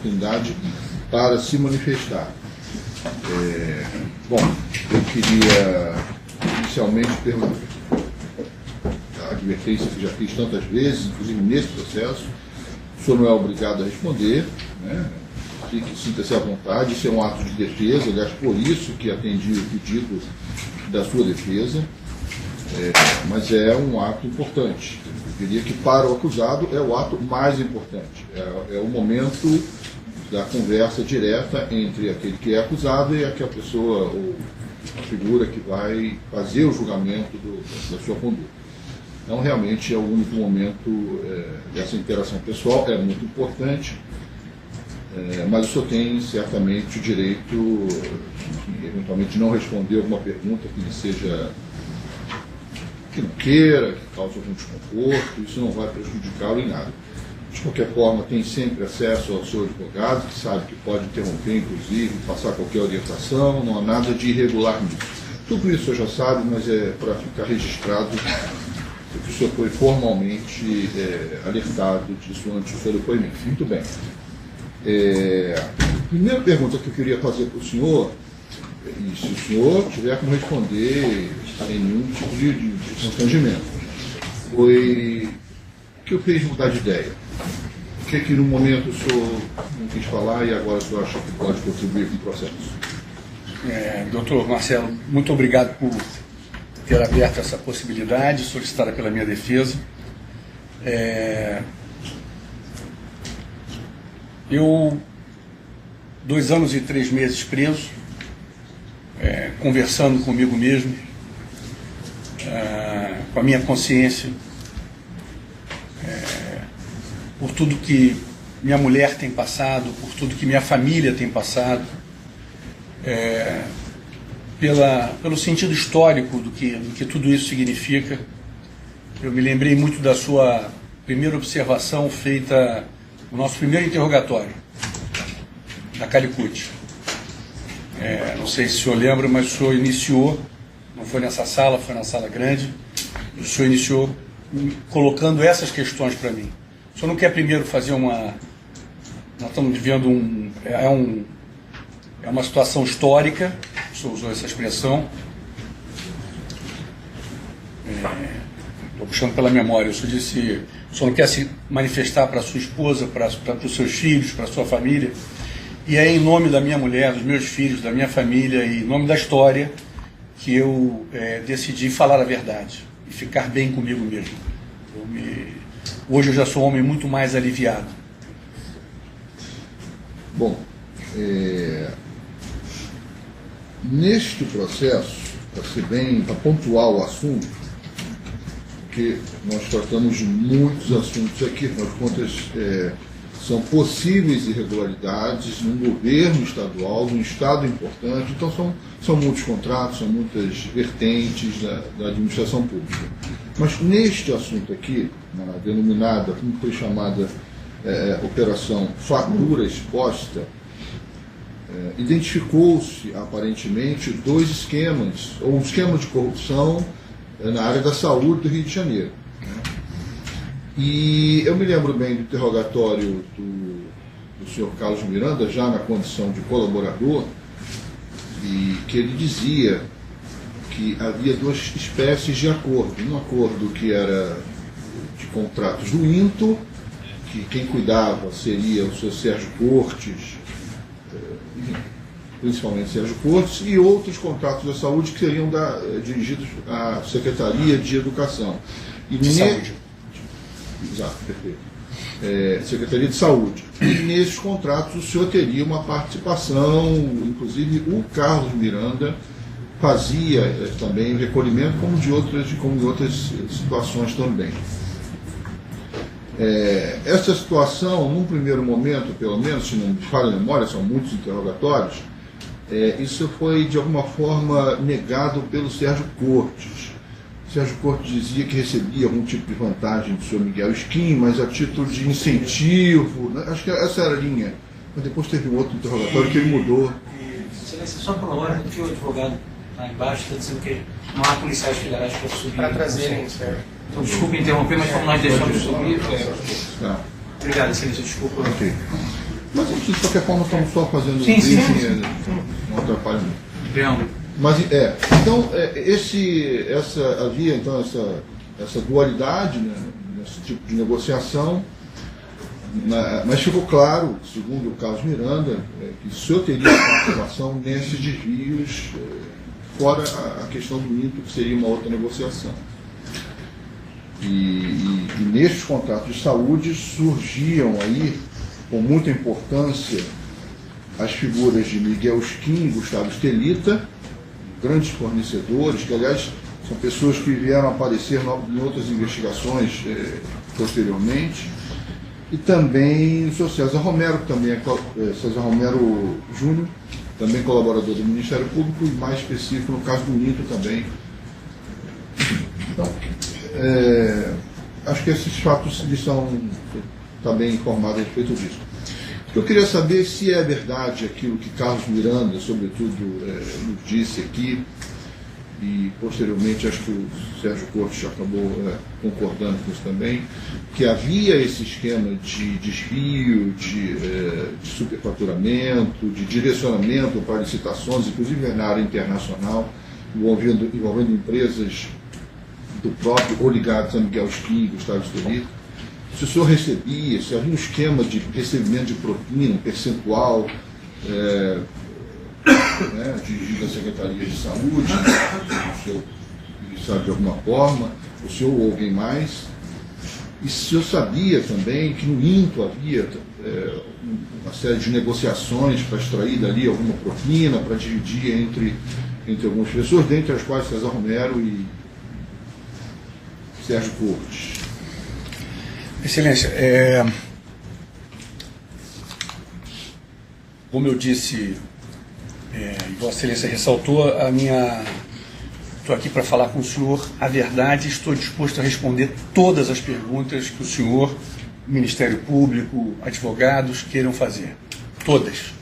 oportunidade para se manifestar. Bom, eu queria inicialmente perguntar a advertência que já fiz tantas vezes, inclusive nesse processo. O senhor não é obrigado a responder, né? Sinta-se à vontade, isso é um ato de defesa, aliás, por isso que atendi o pedido da sua defesa, mas é um ato importante. Eu diria que para o acusado é o ato mais importante, é o momento da conversa direta entre aquele que é acusado e aquela pessoa ou a figura que vai fazer o julgamento da sua conduta. Então, realmente, é o único momento dessa interação pessoal, é muito importante, mas o senhor tem certamente o direito, eventualmente, de não responder alguma pergunta que lhe seja, que não queira, que cause algum desconforto, isso não vai prejudicá-lo em nada. De qualquer forma, tem sempre acesso ao seu advogado, que sabe que pode interromper, inclusive, passar qualquer orientação, não há nada de irregular nisso. Tudo isso o senhor já sabe, mas é para ficar registrado que o senhor foi formalmente alertado disso antes do seu depoimento. Muito bem. Primeira pergunta que eu queria fazer para o senhor, e se o senhor tiver como responder sem nenhum tipo de constrangimento, foi o que eu fez mudar de ideia? O que é que no momento o senhor não quis falar e agora o senhor acha que pode contribuir com o processo? Doutor Marcelo, muito obrigado por ter aberto essa possibilidade, solicitada pela minha defesa. Eu, 2 anos e 3 meses preso, conversando comigo mesmo, com a minha consciência, por tudo que minha mulher tem passado, por tudo que minha família tem passado, pelo sentido histórico do que tudo isso significa. Eu me lembrei muito da sua primeira observação feita no nosso primeiro interrogatório, na Calicut. Não sei se o senhor lembra, mas o senhor iniciou, não foi nessa sala, foi na sala grande, o senhor iniciou colocando essas questões para mim. O senhor não quer primeiro fazer uma... Nós estamos vivendo uma situação histórica, o senhor usou essa expressão, estou puxando pela memória, o senhor disse, o senhor não quer se manifestar para sua esposa, para os seus filhos, para a sua família, e é em nome da minha mulher, dos meus filhos, da minha família, e em nome da história, que eu decidi falar a verdade e ficar bem comigo mesmo. Hoje eu já sou um homem muito mais aliviado. Bom, neste processo, para pontuar o assunto, porque nós tratamos de muitos assuntos aqui, afinal de contas, são possíveis irregularidades num governo estadual, num estado importante, então são muitos contratos, são muitas vertentes da administração pública. Mas neste assunto aqui, na denominada, como foi chamada, Operação Fatura Exposta, identificou-se aparentemente 2 esquemas, ou um esquema de corrupção na área da saúde do Rio de Janeiro. E eu me lembro bem do interrogatório do senhor Carlos Miranda, já na condição de colaborador, e que ele dizia que havia 2 espécies de acordo. Um acordo que era de contratos do INTO, que quem cuidava seria o senhor Sérgio Cortes, principalmente Sérgio Cortes, e outros contratos da saúde que seriam dirigidos à Secretaria de Educação. Saúde. Exato, perfeito. Secretaria de Saúde. E nesses contratos o senhor teria uma participação, inclusive o Carlos Miranda fazia também o recolhimento, como em outras situações também. Essa situação, num primeiro momento, pelo menos, se não me falha a memória, são muitos interrogatórios, isso foi de alguma forma negado pelo Sérgio Cortes. Sérgio Cortes dizia que recebia algum tipo de vantagem do senhor Miguel Skin, mas a título de incentivo, né? Acho que essa era a linha. Mas depois teve um outro interrogatório que ele mudou. Excelência, só por hora, que o advogado lá embaixo está dizendo que não há policiais federais para subir. Para trazerem, certo. Então, desculpe interromper, mas como nós deixamos subir... Tá. Obrigado, excelência, desculpa. Ok. Mas, de qualquer forma, estamos só fazendo um sim. não atrapalha muito. Entendo. Mas, então, havia então essa dualidade, né, nesse tipo de negociação, mas ficou claro, segundo o Carlos Miranda, que o senhor teria participação nesses desvios, fora a questão do INTO, que seria uma outra negociação. E nestes contratos de saúde surgiam aí, com muita importância, as figuras de Miguel Skin e Gustavo Estelita, grandes fornecedores, que, aliás, são pessoas que vieram aparecer em outras investigações posteriormente, e também o senhor César Romero, que também César Romero Júnior, também colaborador do Ministério Público, e mais específico no caso do INTO também. Então, acho que esses fatos estão bem informados a respeito disso. Eu queria saber se é verdade aquilo que Carlos Miranda, sobretudo, nos disse aqui, e posteriormente acho que o Sérgio Cortes acabou concordando com isso também, que havia esse esquema de desvio, de superfaturamento, de direcionamento para licitações, inclusive na área internacional, envolvendo empresas do próprio, ou ligadas a Miguel Skin e Gustavo Estelita. Se o senhor recebia, se havia um esquema de recebimento de propina, um percentual dirigido à Secretaria de Saúde, o senhor sabe de alguma forma, o senhor ou alguém mais, e se o senhor sabia também que no INTO havia uma série de negociações para extrair dali alguma propina, para dividir entre algumas pessoas, dentre as quais César Romero e Sérgio Cortes. Excelência, como eu disse, e Vossa Excelência ressaltou, estou aqui para falar com o senhor a verdade, estou disposto a responder todas as perguntas que o senhor, o Ministério Público, advogados queiram fazer. Todas,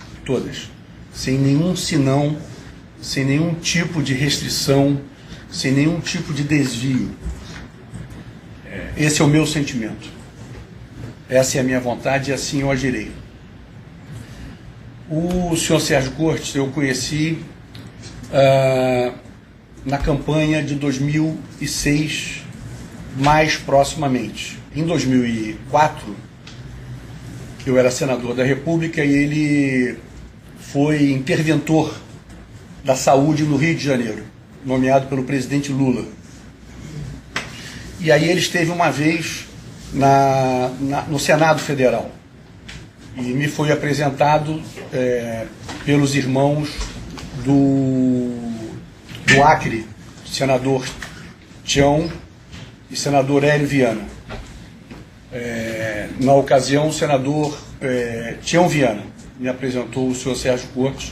sem nenhum senão, sem nenhum tipo de restrição, sem nenhum tipo de desvio. Esse é o meu sentimento. Essa é a minha vontade e assim eu agirei. O senhor Sérgio Cortes eu conheci na campanha de 2006, mais proximamente. Em 2004, eu era senador da República e ele foi interventor da saúde no Rio de Janeiro, nomeado pelo presidente Lula. E aí ele esteve uma vez no Senado Federal e me foi apresentado pelos irmãos do Acre, senador Tião e senador Hélio Viana. Na ocasião, o senador Tião Viana me apresentou o senhor Sérgio Cortes,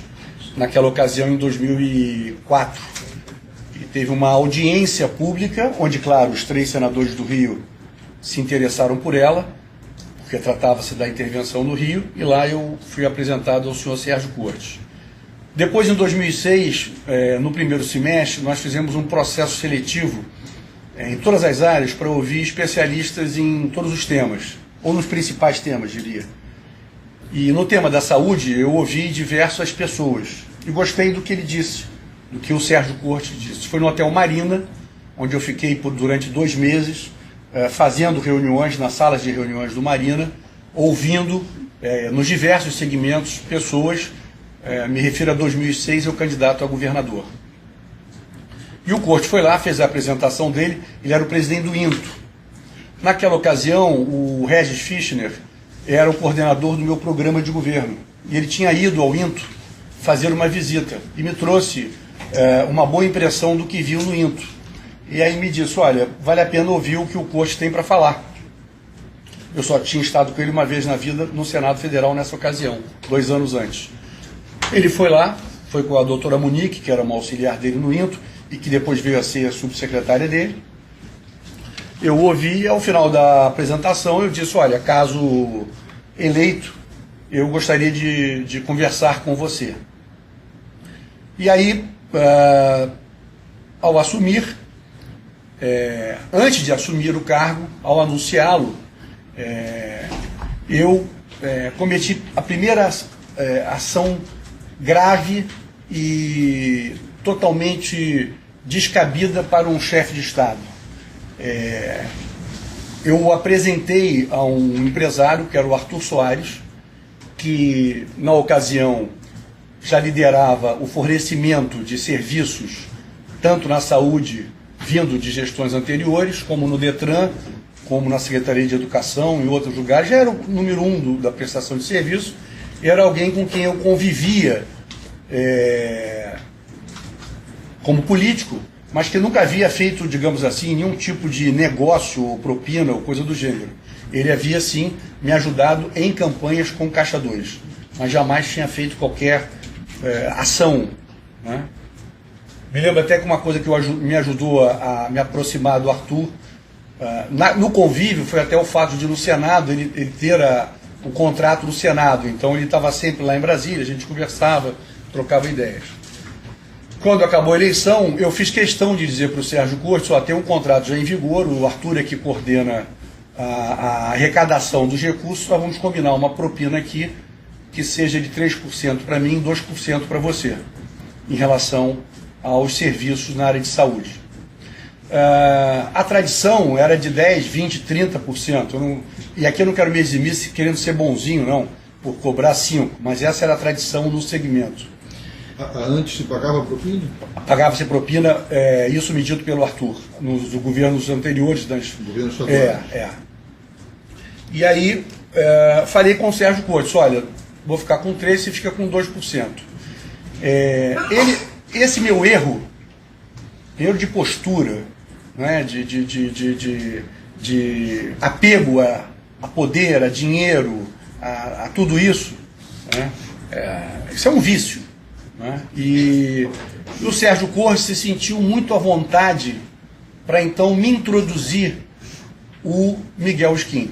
naquela ocasião, em 2004. E teve uma audiência pública, onde, claro, os 3 senadores do Rio se interessaram por ela, porque tratava-se da intervenção no Rio, e lá eu fui apresentado ao senhor Sérgio Cortes. Depois, em 2006, no primeiro semestre, nós fizemos um processo seletivo em todas as áreas para ouvir especialistas em todos os temas, ou nos principais temas, diria. E no tema da saúde, eu ouvi diversas pessoas, e gostei do que ele disse, do que o Sérgio Cortes disse. Foi no Hotel Marina, onde eu fiquei durante 2 meses, fazendo reuniões nas salas de reuniões do Marina, ouvindo nos diversos segmentos pessoas, me refiro a 2006, eu candidato a governador. E o Cortes foi lá, fez a apresentação dele, ele era o presidente do INTO. Naquela ocasião, o Regis Fischner era o coordenador do meu programa de governo, e ele tinha ido ao INTO fazer uma visita, e me trouxe uma boa impressão do que viu no INTO. E aí me disse, olha, vale a pena ouvir o que o Cortes tem para falar. Eu só tinha estado com ele uma vez na vida no Senado Federal nessa ocasião, 2 anos antes. Ele foi lá, foi com a doutora Monique, que era uma auxiliar dele no INTO, e que depois veio a ser a subsecretária dele. Eu ouvi, e ao final da apresentação eu disse, olha, caso eleito, eu gostaria de conversar com você. E aí, ao assumir, antes de assumir o cargo, ao anunciá-lo, eu cometi a primeira ação grave e totalmente descabida para um chefe de Estado. Eu apresentei a um empresário, que era o Arthur Soares, que na ocasião já liderava o fornecimento de serviços, tanto na saúde, vindo de gestões anteriores, como no Detran, como na Secretaria de Educação, em outros lugares. Já era o número 1 da prestação de serviço, e era alguém com quem eu convivia como político, mas que nunca havia feito, digamos assim, nenhum tipo de negócio ou propina ou coisa do gênero. Ele havia, sim, me ajudado em campanhas com Caixa 2, mas jamais tinha feito qualquer ação, né? Me lembro até que uma coisa que me ajudou a me aproximar do Arthur, no convívio, foi até o fato de, no Senado, ele ter o contrato do Senado. Então ele estava sempre lá em Brasília, a gente conversava, trocava ideias. Quando acabou a eleição, eu fiz questão de dizer para o Sérgio Cortes: tem um contrato já em vigor, o Arthur é que coordena a arrecadação dos recursos, nós vamos combinar uma propina aqui que seja de 3% para mim e 2% para você, em relação aos serviços na área de saúde. A tradição era de 10%, 20%, 30%. E aqui eu não quero me eximir querendo ser bonzinho, não, por cobrar 5%, mas essa era a tradição no segmento. Antes se pagava propina? Pagava-se propina, isso medido pelo Arthur, nos governos anteriores. Governo estadual. E aí, falei com o Sérgio Cortes: olha, vou ficar com 3%, você fica com 2%. Esse meu erro de postura, né, de apego a poder, a dinheiro, a tudo isso, né, isso é um vício. Né? E o Sérgio Cortes se sentiu muito à vontade para então me introduzir o Miguel Skin.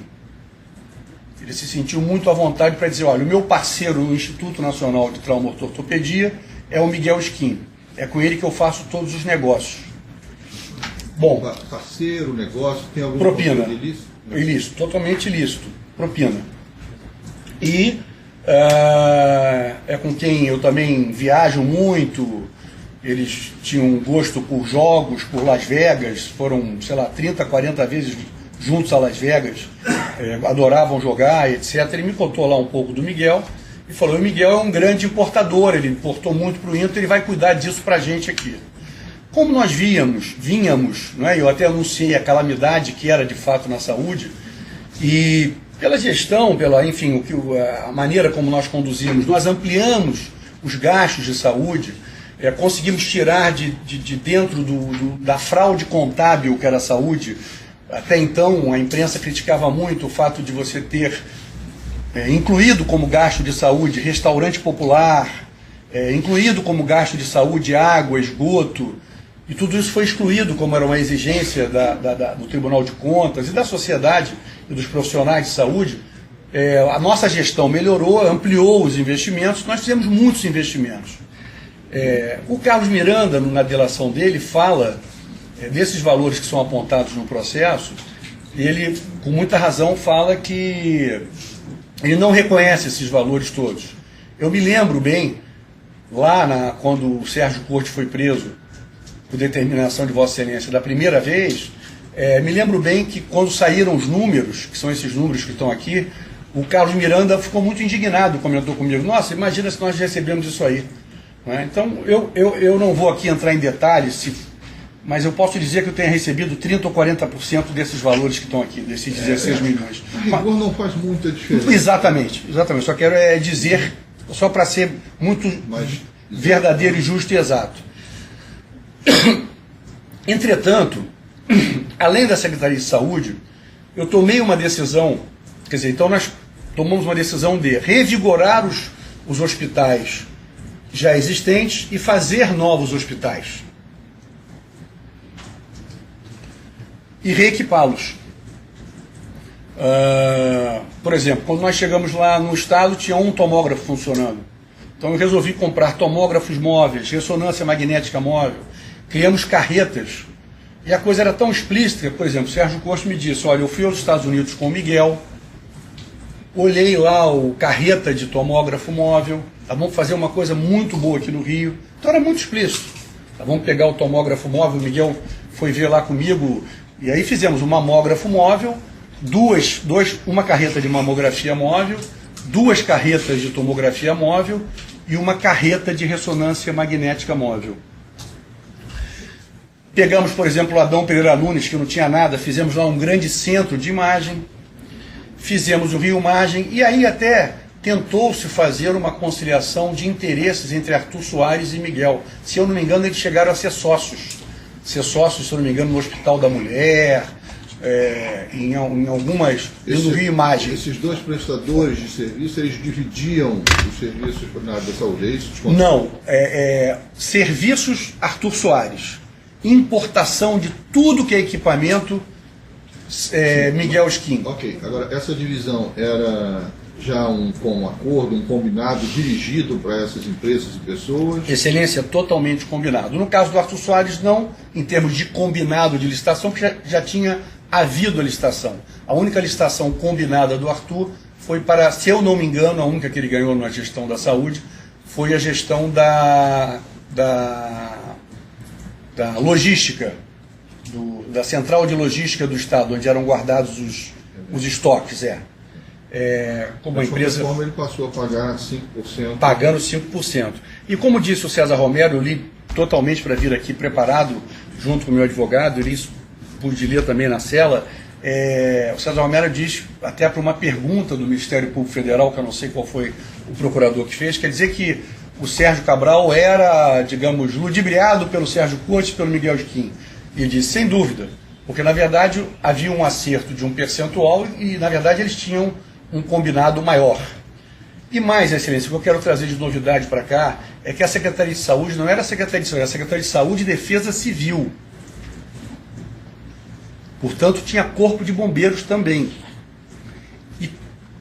Ele se sentiu muito à vontade para dizer: olha, o meu parceiro no Instituto Nacional de Traumatortopedia é o Miguel Skin. É com ele que eu faço todos os negócios. Bom, parceiro, negócio, tem algum propina ilícito? Ilícito, totalmente ilícito, propina. E é com quem eu também viajo muito. Eles tinham um gosto por jogos, por Las Vegas, foram, 30, 40 vezes juntos a Las Vegas, adoravam jogar, etc. Ele me contou lá um pouco do Miguel e falou: o Miguel é um grande importador, ele importou muito para o Inter, ele vai cuidar disso para a gente aqui. Como nós vínhamos, né, eu até anunciei a calamidade que era de fato na saúde, e pela gestão, enfim, a maneira como nós conduzimos, nós ampliamos os gastos de saúde, conseguimos tirar de dentro da fraude contábil que era a saúde. Até então, a imprensa criticava muito o fato de você ter incluído como gasto de saúde restaurante popular, incluído como gasto de saúde água, esgoto, e tudo isso foi excluído como era uma exigência do Tribunal de Contas e da sociedade e dos profissionais de saúde. A nossa gestão melhorou, ampliou os investimentos, nós fizemos muitos investimentos. O Carlos Miranda, na delação dele, fala desses valores que são apontados no processo. Ele, com muita razão, fala que ele não reconhece esses valores todos. Eu me lembro bem, quando o Sérgio Cortes foi preso por determinação de Vossa Excelência da primeira vez, me lembro bem que quando saíram os números, que são esses números que estão aqui, o Carlos Miranda ficou muito indignado, comentou comigo: nossa, imagina se nós recebemos isso aí. Então, eu não vou aqui entrar em detalhes, mas eu posso dizer que eu tenha recebido 30% ou 40% desses valores que estão aqui, desses 16 milhões. O rigor não faz muita diferença. Exatamente. Só quero dizer, só para ser muito verdadeiro e justo e exato. Entretanto, além da Secretaria de Saúde, eu tomei uma decisão, então nós tomamos uma decisão de revigorar os hospitais já existentes e fazer novos hospitais. E reequipá-los. Por exemplo, quando nós chegamos lá no estado, tinha um tomógrafo funcionando. Então eu resolvi comprar tomógrafos móveis, ressonância magnética móvel, criamos carretas. E a coisa era tão explícita, por exemplo, Sérgio Cortes me disse: olha, eu fui aos Estados Unidos com o Miguel olhei lá o carreta de tomógrafo móvel, tá, vamos fazer uma coisa muito boa aqui no Rio. Então era muito explícito. Tá, vamos pegar o tomógrafo móvel, o Miguel foi ver lá comigo, e aí fizemos um mamógrafo móvel, uma carreta de mamografia móvel, 2 carretas de tomografia móvel e uma carreta de ressonância magnética móvel. Pegamos, por exemplo, o Adão Pereira Nunes, que não tinha nada, fizemos lá um grande centro de imagem, fizemos o Rio Imagem, e aí até tentou-se fazer uma conciliação de interesses entre Arthur Soares e Miguel. Se eu não me engano, eles chegaram a ser sócios. Se eu não me engano, no Hospital da Mulher, em algumas... no Rio Imagem. Esses 2 prestadores de serviço, eles dividiam os serviços na área da saúde? Não, serviços Arthur Soares. Importação de tudo que é equipamento, Miguel Skin. Ok, agora essa divisão era já com um acordo, um combinado dirigido para essas empresas e pessoas? Excelência, totalmente combinado. No caso do Arthur Soares, não, em termos de combinado de licitação, porque já tinha havido a licitação. A única licitação combinada do Arthur foi para, se eu não me engano, a única que ele ganhou na gestão da saúde, foi a gestão da logística, da central de logística do Estado, onde eram guardados os estoques. Como a empresa. Como ele passou a pagar 5%? Pagando 5%. E como disse o César Romero, eu li totalmente para vir aqui preparado, junto com o meu advogado, e isso pude ler também na cela. O César Romero diz, até para uma pergunta do Ministério Público Federal, que eu não sei qual foi o procurador que fez, quer dizer que o Sérgio Cabral era, digamos, ludibriado pelo Sérgio Cortes e pelo Miguel Skin. E ele disse, sem dúvida, porque na verdade havia um acerto de um percentual e na verdade eles tinham um combinado maior. E mais, Excelência, o que eu quero trazer de novidade para cá é que a Secretaria de Saúde não era a Secretaria de Saúde, era a Secretaria de Saúde e Defesa Civil. Portanto, tinha Corpo de Bombeiros também. E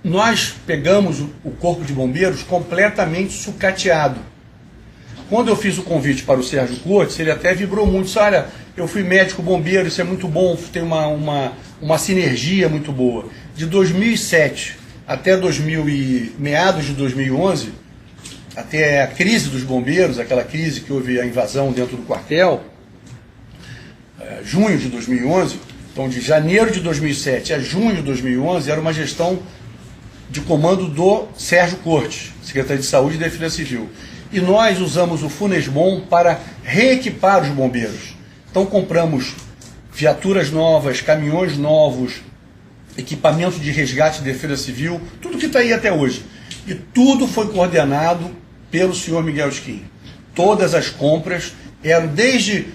nós pegamos o Corpo de Bombeiros completamente sucateado. Quando eu fiz o convite para o Sérgio Cortes, ele até vibrou muito. Disse, olha, eu fui médico bombeiro, isso é muito bom, tem uma sinergia muito boa. De 2007 até meados de 2011, até a crise dos bombeiros, aquela crise que houve a invasão dentro do quartel, junho de 2011, então de janeiro de 2007 a junho de 2011, era uma gestão de comando do Sérgio Cortes, secretário de Saúde e Defesa Civil. E nós usamos o Funesbom para reequipar os bombeiros. Então compramos viaturas novas, caminhões novos, equipamento de resgate e defesa civil, tudo que está aí até hoje. E tudo foi coordenado pelo senhor Miguel Skin. Todas as compras eram desde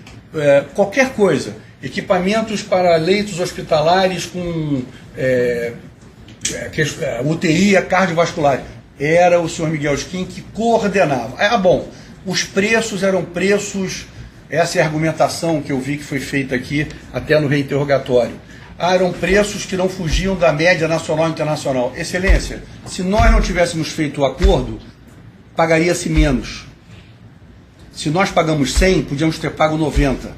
qualquer coisa, equipamentos para leitos hospitalares com UTI cardiovascular. Era o senhor Miguel Skin que coordenava. Bom, os preços eram preços, essa é a argumentação que eu vi que foi feita aqui, até no reinterrogatório. Eram preços que não fugiam da média nacional e internacional. Excelência, se nós não tivéssemos feito o acordo, pagaria-se menos. Se nós pagamos 100, podíamos ter pago 90.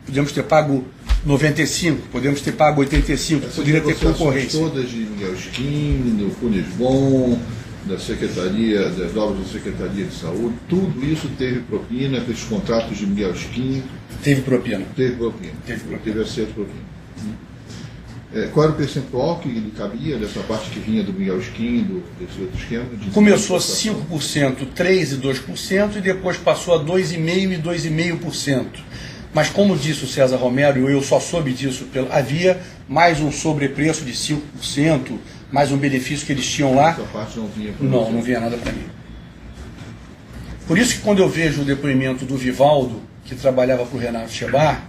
Podíamos ter pago 95, podíamos ter pago 85, poderia ter concorrência. Todas de Miguel Skin, do Funesbom, da Secretaria, das obras da Secretaria de Saúde, tudo isso teve propina, aqueles contratos de Miguel Skin. Teve propina. Teve propina. Teve acerto propina. Qual era o percentual que lhe cabia dessa parte que vinha do Miguel Skin, desse outro esquema? Começou 5%, 3% e 2%, e depois passou a 2,5% e 2,5%. Mas como disse o César Romero, eu só soube disso, havia mais um sobrepreço de 5%, mais um benefício que eles tinham lá. Essa parte não vinha para não vinha nada para mim. Por isso que quando eu vejo o depoimento do Vivaldo, que trabalhava para o Renato Chebar,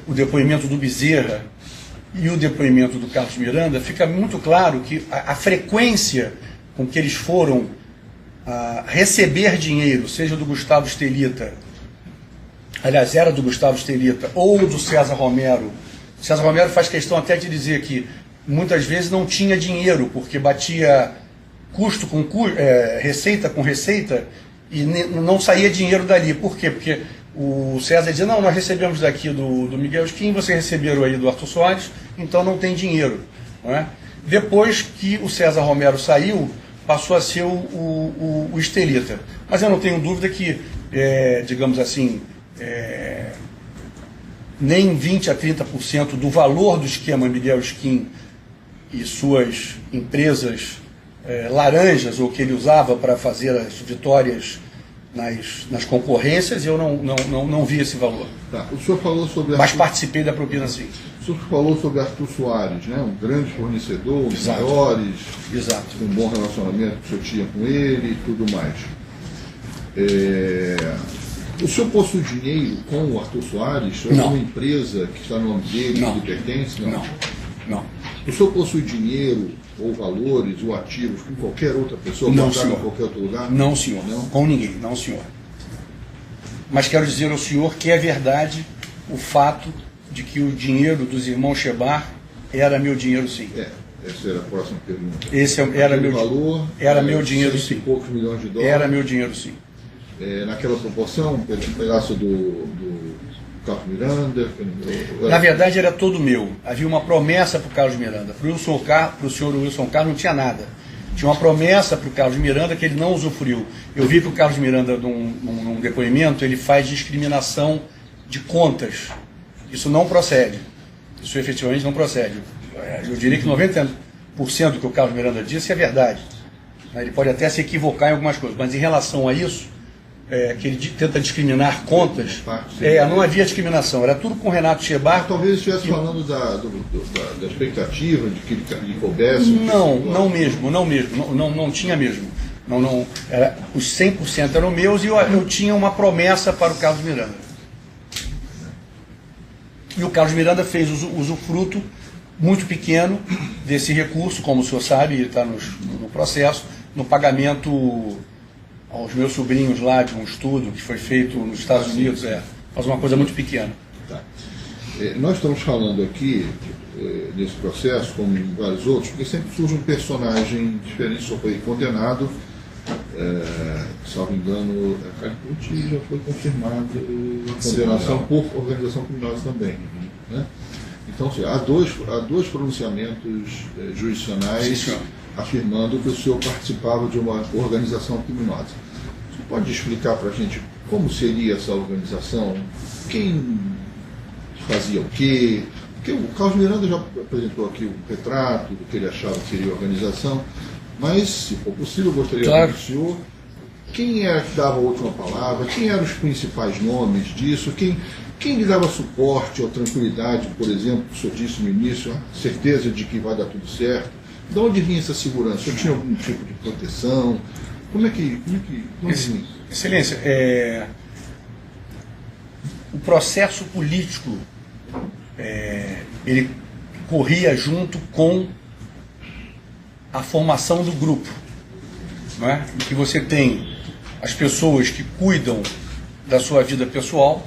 o depoimento do Bezerra e o depoimento do Carlos Miranda, fica muito claro que a frequência com que eles foram receber dinheiro, seja do Gustavo Stelita, aliás, era do Gustavo Stelita, ou do César Romero. O César Romero faz questão até de dizer que muitas vezes não tinha dinheiro, porque batia custo com receita com receita, e não saía dinheiro dali. Por quê? Porque o César dizia, não, nós recebemos daqui do Miguel Skin, vocês receberam aí do Arthur Soares, então não tem dinheiro. Não é? Depois que o César Romero saiu, passou a ser o Estelita. Mas eu não tenho dúvida que, digamos assim, nem 20% a 30% do valor do esquema Miguel Skin e suas empresas laranjas, ou que ele usava para fazer as vitórias nas concorrências, eu não vi esse valor. Tá. O senhor falou sobre... Mas participei da propina, sim. O senhor falou sobre Arthur Soares, né? Um grande fornecedor, um dos maiores, Exato. um bom relacionamento que o senhor tinha com ele e tudo mais. O senhor possui dinheiro com o Arthur Soares? Ou não. Uma empresa que está no nome dele, não. que lhe pertence? Não. O senhor possui dinheiro, ou valores, ou ativos com qualquer outra pessoa? Não, senhor. Em qualquer outro lugar? Não, senhor. Não? Com ninguém. Não, senhor. Mas quero dizer ao senhor que é verdade o fato de que o dinheiro dos irmãos Chebar era meu dinheiro, sim. Essa era a próxima pergunta. Esse era meu valor. Era meu dinheiro, sim. Poucos milhões de dólares. Era meu dinheiro, sim. Naquela proporção, um pedaço do Carlos Miranda? Na verdade, era todo meu. Havia uma promessa para o Carlos Miranda. Para o senhor Wilson Carlos não tinha nada. Tinha uma promessa para o Carlos Miranda que ele não usufruiu. Eu vi que o Carlos Miranda, num depoimento, ele faz discriminação de contas. Isso não procede. Isso efetivamente não procede. Eu diria que 90% do que o Carlos Miranda disse é verdade. Ele pode até se equivocar em algumas coisas, mas em relação a isso, que ele tenta discriminar contas, não havia discriminação, era tudo com o Renato Chebar. Talvez estivesse falando da expectativa de que ele coubesse. Não mesmo, não tinha mesmo. Os 100% eram meus e eu tinha uma promessa para o Carlos Miranda. E o Carlos Miranda fez usufruto muito pequeno desse recurso, como o senhor sabe, está no processo, no pagamento aos meus sobrinhos lá de um estudo que foi feito nos Estados Unidos, faz uma coisa muito pequena. Tá. Nós estamos falando aqui, nesse processo, como em vários outros, porque sempre surge um personagem diferente, só foi condenado, salvo engano, a Calicut já foi confirmada a condenação por organização criminosa também. Né? Então, há dois pronunciamentos jurisdicionais afirmando que o senhor participava de uma organização criminosa. Você pode explicar para a gente como seria essa organização? Quem fazia o quê? Porque o Carlos Miranda já apresentou aqui um retrato do que ele achava que seria a organização, mas, se for possível, eu gostaria de saber do senhor quem era que dava a última palavra, quem eram os principais nomes disso, quem lhe dava suporte ou tranquilidade, por exemplo, o senhor disse no início, a certeza de que vai dar tudo certo. De onde vinha essa segurança? O senhor tinha algum tipo de proteção? Como é que vinha? Excelência, o processo político ele corria junto com a formação do grupo, não é? Em que você tem as pessoas que cuidam da sua vida pessoal,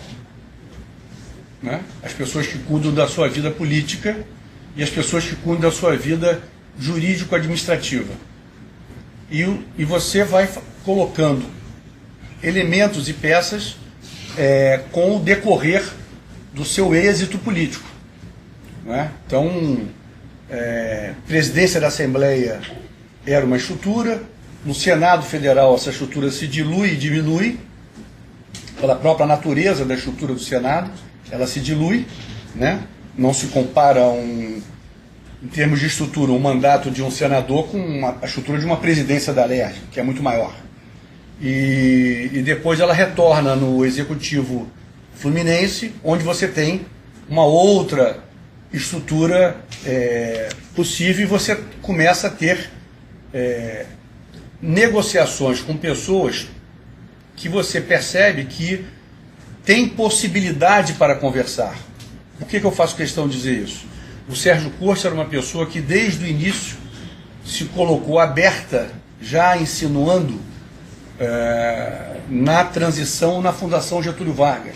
né? As pessoas que cuidam da sua vida política e as pessoas que cuidam da sua vida jurídico-administrativa. E você vai colocando elementos e peças com o decorrer do seu êxito político. Não é? Então, presidência da Assembleia era uma estrutura, no Senado Federal essa estrutura se dilui e diminui, pela própria natureza da estrutura do Senado, ela se dilui, né? Não se compara em termos de estrutura, um mandato de um senador com a estrutura de uma presidência da LERJ, que é muito maior. E depois ela retorna no Executivo Fluminense, onde você tem uma outra estrutura possível e você começa a ter negociações com pessoas que você percebe que tem possibilidade para conversar. Por que eu faço questão de dizer isso? O Sérgio Cortes era uma pessoa que desde o início se colocou aberta, já insinuando na transição na Fundação Getúlio Vargas.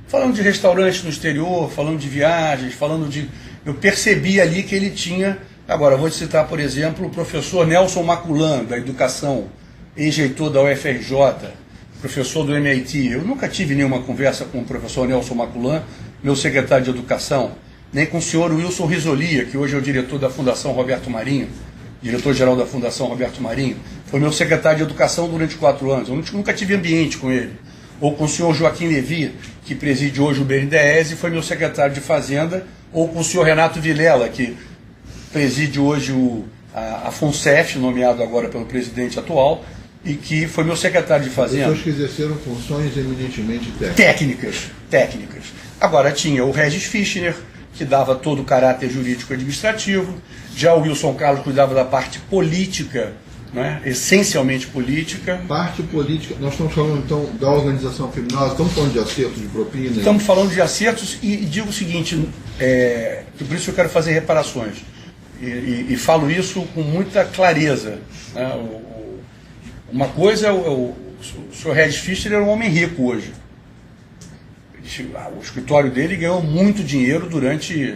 Falando de restaurantes no exterior, falando de viagens, eu percebi ali que ele tinha... Agora, vou citar, por exemplo, o professor Nelson Maculan, da Educação, ex-reitor da UFRJ, professor do MIT. Eu nunca tive nenhuma conversa com o professor Nelson Maculan, meu secretário de Educação. nem com o senhor Wilson Risolia, que hoje é o diretor da Fundação Roberto Marinho, diretor-geral da Fundação Roberto Marinho, foi meu secretário de Educação durante 4 anos. Eu nunca tive ambiente com ele. Ou com o senhor Joaquim Levi, que preside hoje o BNDES e foi meu secretário de Fazenda, ou com o senhor Renato Vilela, que preside hoje a FUNCEF, nomeado agora pelo presidente atual, e que foi meu secretário de Fazenda. Pessoas que exerceram funções eminentemente técnicas. Agora tinha o Regis Fischner, que dava todo o caráter jurídico-administrativo, já o Wilson Carlos cuidava da parte política, né, essencialmente política. Parte política, nós estamos falando então da organização criminosa, estamos falando de acertos de propina? Estamos falando de acertos e digo o seguinte, que por isso eu quero fazer reparações, e falo isso com muita clareza. Né, uma coisa, o senhor Regis Fischner era um homem rico hoje. O escritório dele ganhou muito dinheiro durante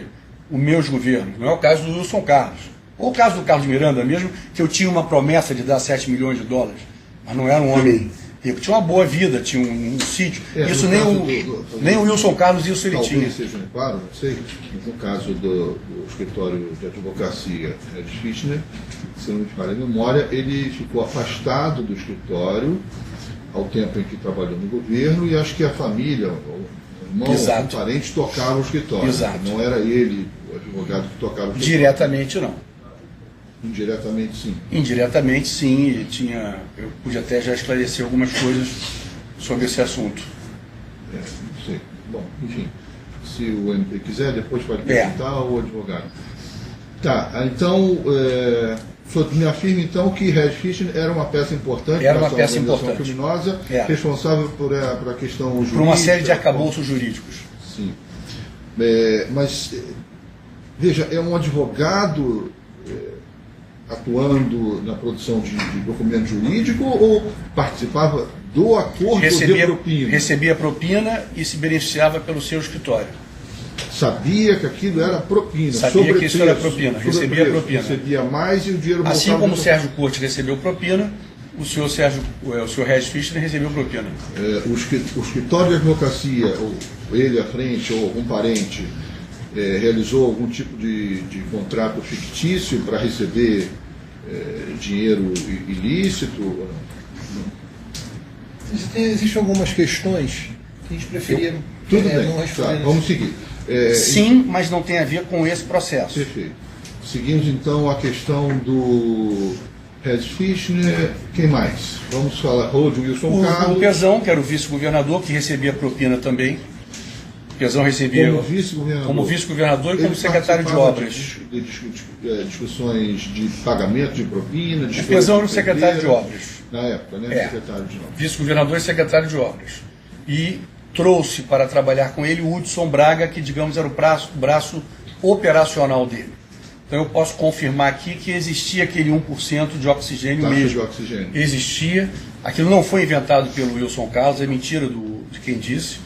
os meus governos. Não é o caso do Wilson Carlos. Ou o caso do Carlos Miranda mesmo, que eu tinha uma promessa de dar 7 milhões de dólares, mas não era um homem rico. Tinha uma boa vida, tinha um sítio. Isso nem o Wilson Carlos, isso ele tinha. Talvez seja claro, não sei, mas no caso do escritório de advocacia de Fischner, se não me falha a memória, ele ficou afastado do escritório ao tempo em que trabalhou no governo e acho que a família, o irmão, o parente tocava o escritório. Exato. Não era ele, o advogado, que tocava o escritório. Diretamente não. Indiretamente sim. Indiretamente sim, eu pude até já esclarecer algumas coisas sobre esse assunto. Não sei. Bom, enfim, se o MP quiser, depois pode perguntar ao advogado. Tá, então, o senhor me afirma então que Regis Fischner era uma peça importante para a organização criminosa, responsável por a questão jurídica. Por uma série de arcabouços jurídicos. Sim. Mas, veja, é um advogado atuando na produção de documento jurídico ou participava do acordo de propina? Recebia propina e se beneficiava pelo seu escritório. Sabia que aquilo era propina. Sabia que isso era propina, recebia propina. Recebia mais e o dinheiro voltava. Assim como o Sérgio Corte recebeu propina, o senhor Regis Fischner recebeu propina. O escritório de advocacia, ou ele à frente, ou algum parente, realizou algum tipo de contrato fictício para receber dinheiro ilícito? Existem algumas questões que a gente preferia tudo bem, não responder. Tá, vamos seguir. Sim, mas não tem a ver com esse processo. Perfeito. Seguimos então a questão do Regis Fischner. Quem mais? Vamos falar o Wilson Carlos. O Pezão, que era o vice-governador, que recebia propina também. O Pezão recebia como vice-governador e como secretário de obras. De discussões de pagamento de propina. O Pezão era o secretário de obras. Na época, né? Secretário de obras. Vice-governador e secretário de obras. E trouxe para trabalhar com ele o Hudson Braga, que, digamos, era o braço operacional dele. Então eu posso confirmar aqui que existia aquele 1% de oxigênio mesmo. De oxigênio. Existia. Aquilo não foi inventado pelo Wilson Carlos, é mentira de quem disse.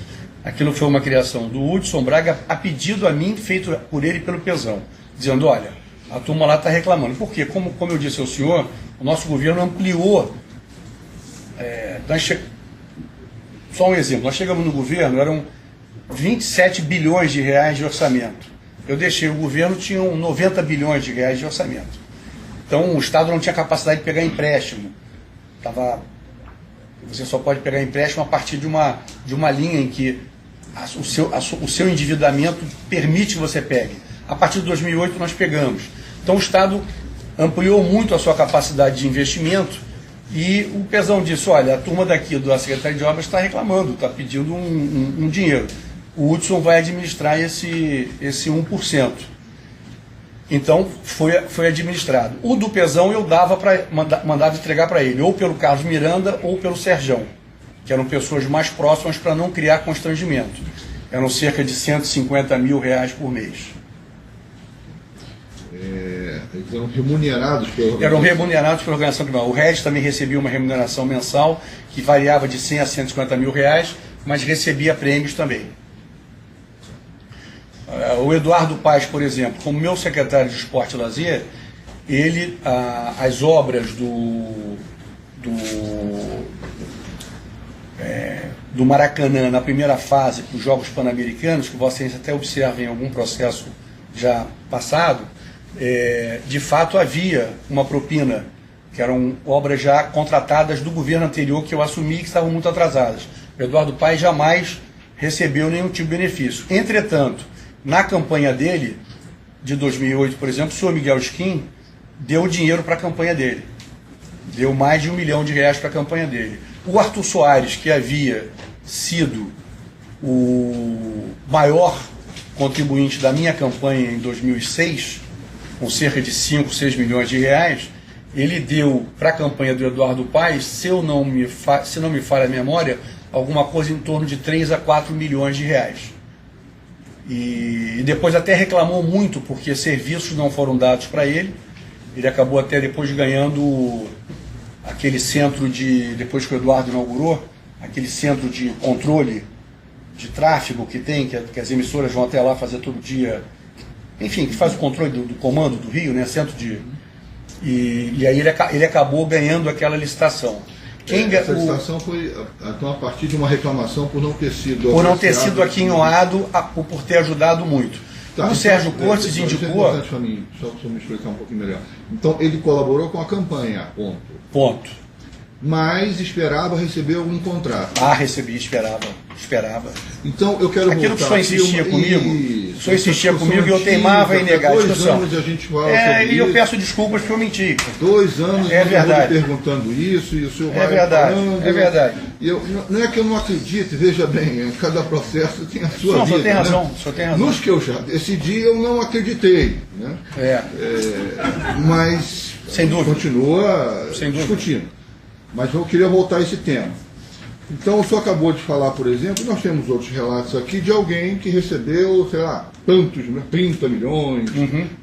Aquilo foi uma criação do Hudson Braga a pedido a mim, feito por ele e pelo Pezão, dizendo, olha, a turma lá está reclamando. Por quê? Como eu disse ao senhor, o nosso governo ampliou. Só um exemplo, nós chegamos no governo, eram 27 bilhões de reais de orçamento. Eu deixei o governo, tinham 90 bilhões de reais de orçamento. Então o Estado não tinha capacidade de pegar empréstimo. Você só pode pegar empréstimo a partir de uma linha em que o seu endividamento permite que você pegue. A partir de 2008 nós pegamos. Então o Estado ampliou muito a sua capacidade de investimento e o Pezão disse, olha, a turma daqui da Secretaria de Obras está reclamando, está pedindo um dinheiro. O Hudson vai administrar esse 1%. Então foi administrado. O do Pezão eu mandava entregar para ele, ou pelo Carlos Miranda ou pelo Serjão, que eram pessoas mais próximas para não criar constrangimento. Eram cerca de 150 mil reais por mês. Eles eram remunerados pela organização? Eram remunerados pela organização criminosa. O Regis também recebia uma remuneração mensal que variava de 100 a 150 mil reais, mas recebia prêmios também. O Eduardo Paes, por exemplo, como meu secretário de Esporte e Lazer, ele, as obras do do Maracanã na primeira fase para os Jogos Pan-Americanos, que vocês até observem em algum processo já passado, de fato havia uma propina, que eram obras já contratadas do governo anterior que eu assumi que estavam muito atrasadas. O Eduardo Paes jamais recebeu nenhum tipo de benefício. Entretanto, na campanha dele, de 2008, por exemplo, o senhor Miguel Skin deu dinheiro para a campanha dele. Deu mais de R$1 milhão para a campanha dele. O Arthur Soares, que havia sido o maior contribuinte da minha campanha em 2006, com cerca de 5, 6 milhões de reais, ele deu para a campanha do Eduardo Paes, se não me falha a memória, alguma coisa em torno de 3 a 4 milhões de reais. E depois até reclamou muito porque serviços não foram dados para ele. Ele acabou até depois ganhando aquele centro depois que o Eduardo inaugurou, aquele centro de controle de tráfego que tem, que as emissoras vão até lá fazer todo dia, enfim, que faz o controle do comando do Rio, né, centro de... E aí ele acabou ganhando aquela licitação. Essa licitação foi então, a partir de uma reclamação por não ter sido... Por não ter sido aquinhoado, por ter ajudado muito. Tá, o Sérgio Cortes indicou... Isso é importante para mim, só para me explicar um pouquinho melhor. Então, ele colaborou com a campanha, ponto. Ponto. Mas esperava receber algum contrato. Recebi, esperava. Então, eu quero aquilo voltar... que o senhor insistia comigo, o senhor insistia comigo e eu teimava em negar a discussão. 2 anos a gente fala sobre e eu isso. peço desculpas porque eu menti. 2 anos é verdade. Perguntando isso e o senhor vai falando. É verdade. Não é que eu não acredite, veja bem, cada processo tem a sua vida. O senhor tem razão, né? O senhor tem razão. Nos que eu já decidi, eu não acreditei. Né? Mas sem dúvida. Continua discutindo. Mas eu queria voltar a esse tema. Então, o senhor acabou de falar, por exemplo, nós temos outros relatos aqui de alguém que recebeu, sei lá, tantos, 30 milhões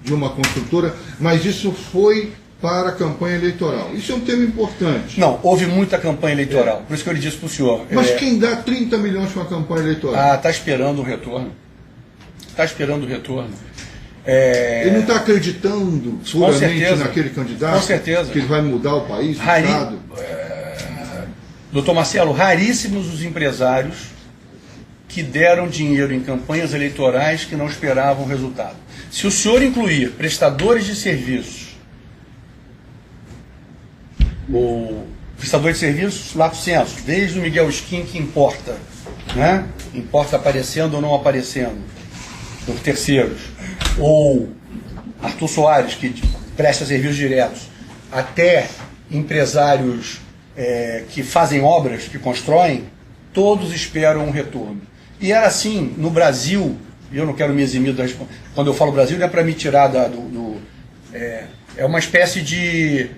de uma construtora, mas isso foi para a campanha eleitoral. Isso é um tema importante. Não, houve muita campanha eleitoral, por isso que eu lhe disse para o senhor. Mas quem dá 30 milhões para uma campanha eleitoral? Está esperando o retorno. Ele não está acreditando puramente naquele candidato? Com certeza. Que ele vai mudar o país, o Estado? Doutor Marcelo, raríssimos os empresários que deram dinheiro em campanhas eleitorais que não esperavam resultado. Se o senhor incluir prestadores de serviços, lato sensu, desde o Miguel Skin, que importa, né? Importa aparecendo ou não aparecendo, por terceiros, ou Arthur Soares, que presta serviços diretos, até empresários que fazem obras, que constroem, todos esperam um retorno. E era assim no Brasil, e eu não quero me eximir quando eu falo Brasil, não é para me tirar é uma espécie de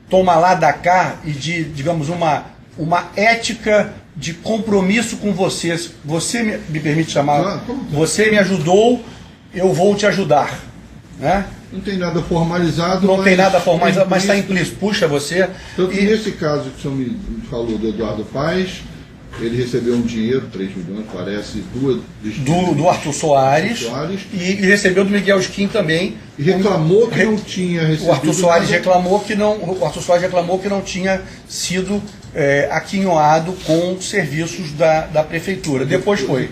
toma lá da cá e de, digamos, uma ética de compromisso com você. Você me permite chamar? Você me ajudou, eu vou te ajudar. Né? Não tem nada formalizado. Não tem nada formalizado, mas está implícito. Puxa, você... Tanto que nesse caso que o senhor me falou do Eduardo Paes, ele recebeu um dinheiro, 3 milhões, parece, do Arthur Soares e recebeu do Miguel Skin também. E reclamou que não tinha recebido. O Arthur Soares reclamou que não tinha sido aquinhoado com serviços da prefeitura. Depois foi.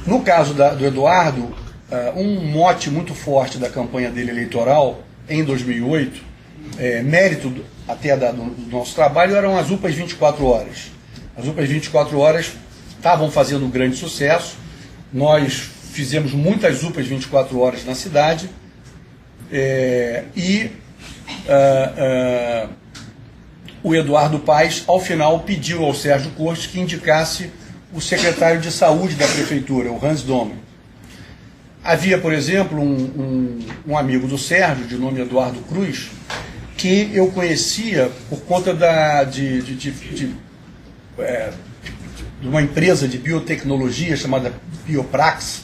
No caso do Eduardo, um mote muito forte da campanha dele eleitoral em 2008, mérito até do nosso trabalho, eram as UPAs 24 horas. As UPAs 24 horas estavam fazendo um grande sucesso. Nós fizemos muitas UPAs 24 horas na cidade o Eduardo Paes, ao final, pediu ao Sérgio Cortes que indicasse o secretário de saúde da prefeitura, o Hans Domen. Havia, por exemplo, um amigo do Sérgio, de nome Eduardo Cruz, que eu conhecia por conta de uma empresa de biotecnologia chamada Bioprax,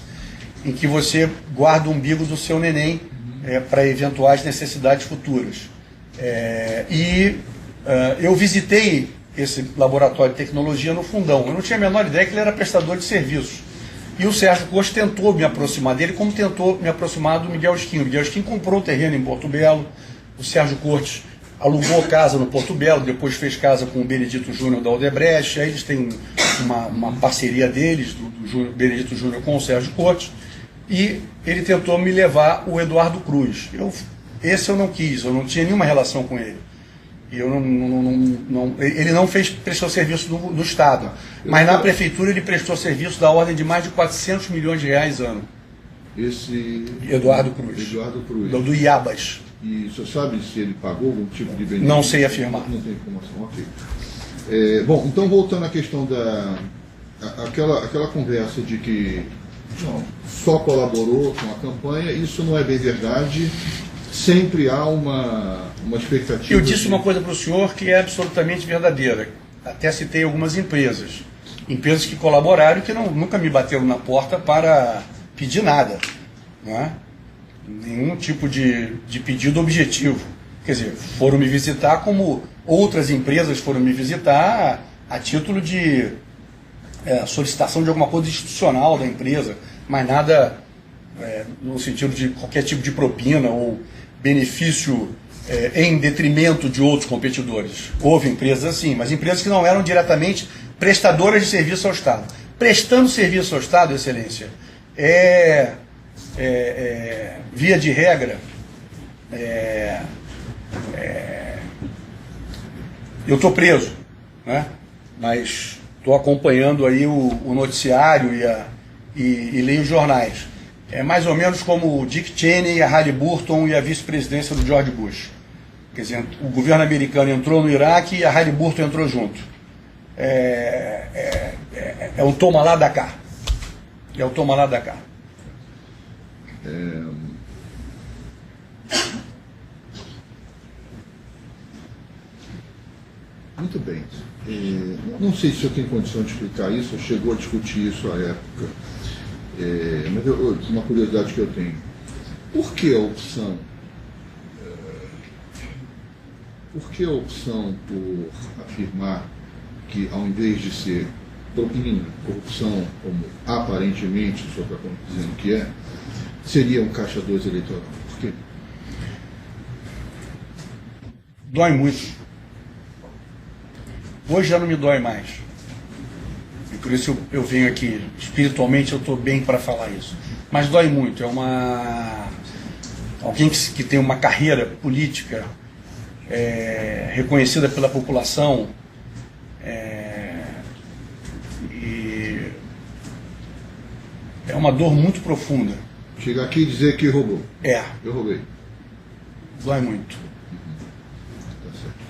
em que você guarda o umbigo do seu neném para eventuais necessidades futuras. Eu visitei esse laboratório de tecnologia no Fundão. Eu não tinha a menor ideia que ele era prestador de serviços. E o Sérgio Cortes tentou me aproximar dele, como tentou me aproximar do Miguel Skin. O Miguel Skin comprou o terreno em Porto Belo. O Sérgio Cortes alugou casa no Porto Belo, depois fez casa com o Benedito Júnior da Odebrecht, aí eles têm uma parceria deles, do Benedito Júnior com o Sérgio Cortes, e ele tentou me levar o Eduardo Cruz. Esse eu não quis, eu não tinha nenhuma relação com ele. E eu ele não prestou serviço do Estado, mas na prefeitura ele prestou serviço da ordem de mais de 400 milhões de reais ano. Esse Eduardo Cruz. Eduardo Cruz. Do Iabas. E você sabe se ele pagou algum tipo de benefício? Não sei afirmar. Não tem informação, ok. Bom, então voltando à questão aquela conversa de que só colaborou com a campanha, isso não é bem verdade. Sempre há uma expectativa. Eu disse uma coisa para o senhor que é absolutamente verdadeira. Até citei algumas empresas. Empresas que colaboraram e que nunca me bateram na porta para pedir nada. Não é? Nenhum tipo de pedido objetivo. Quer dizer, foram me visitar como outras empresas foram me visitar a título de solicitação de alguma coisa institucional da empresa, mas nada no sentido de qualquer tipo de propina ou benefício em detrimento de outros competidores. Houve empresas assim, mas empresas que não eram diretamente prestadoras de serviço ao Estado. Prestando serviço ao Estado, Excelência, via de regra, eu estou preso, né? Mas estou acompanhando aí o noticiário e leio os jornais. É mais ou menos como o Dick Cheney, a Halliburton e a vice-presidência do George Bush. Quer dizer, o governo americano entrou no Iraque e a Halliburton entrou junto. É um toma lá da cá. É o toma lá da cá. Muito bem. Não sei se o senhor tem condição de explicar isso, ou chegou a discutir isso à época. Mas uma curiosidade que eu tenho. Por que a opção? Por que a opção por afirmar que, ao invés de ser propina, corrupção, como aparentemente o senhor está dizendo que seria um caixa 2 eleitoral? Por quê? Dói muito. Hoje já não me dói mais. E por isso eu venho aqui. Espiritualmente eu estou bem para falar isso. Mas dói muito. Alguém que tem uma carreira política reconhecida pela população, e é uma dor muito profunda. Chegar aqui e dizer que roubou. Eu roubei. Dói muito. Tá certo.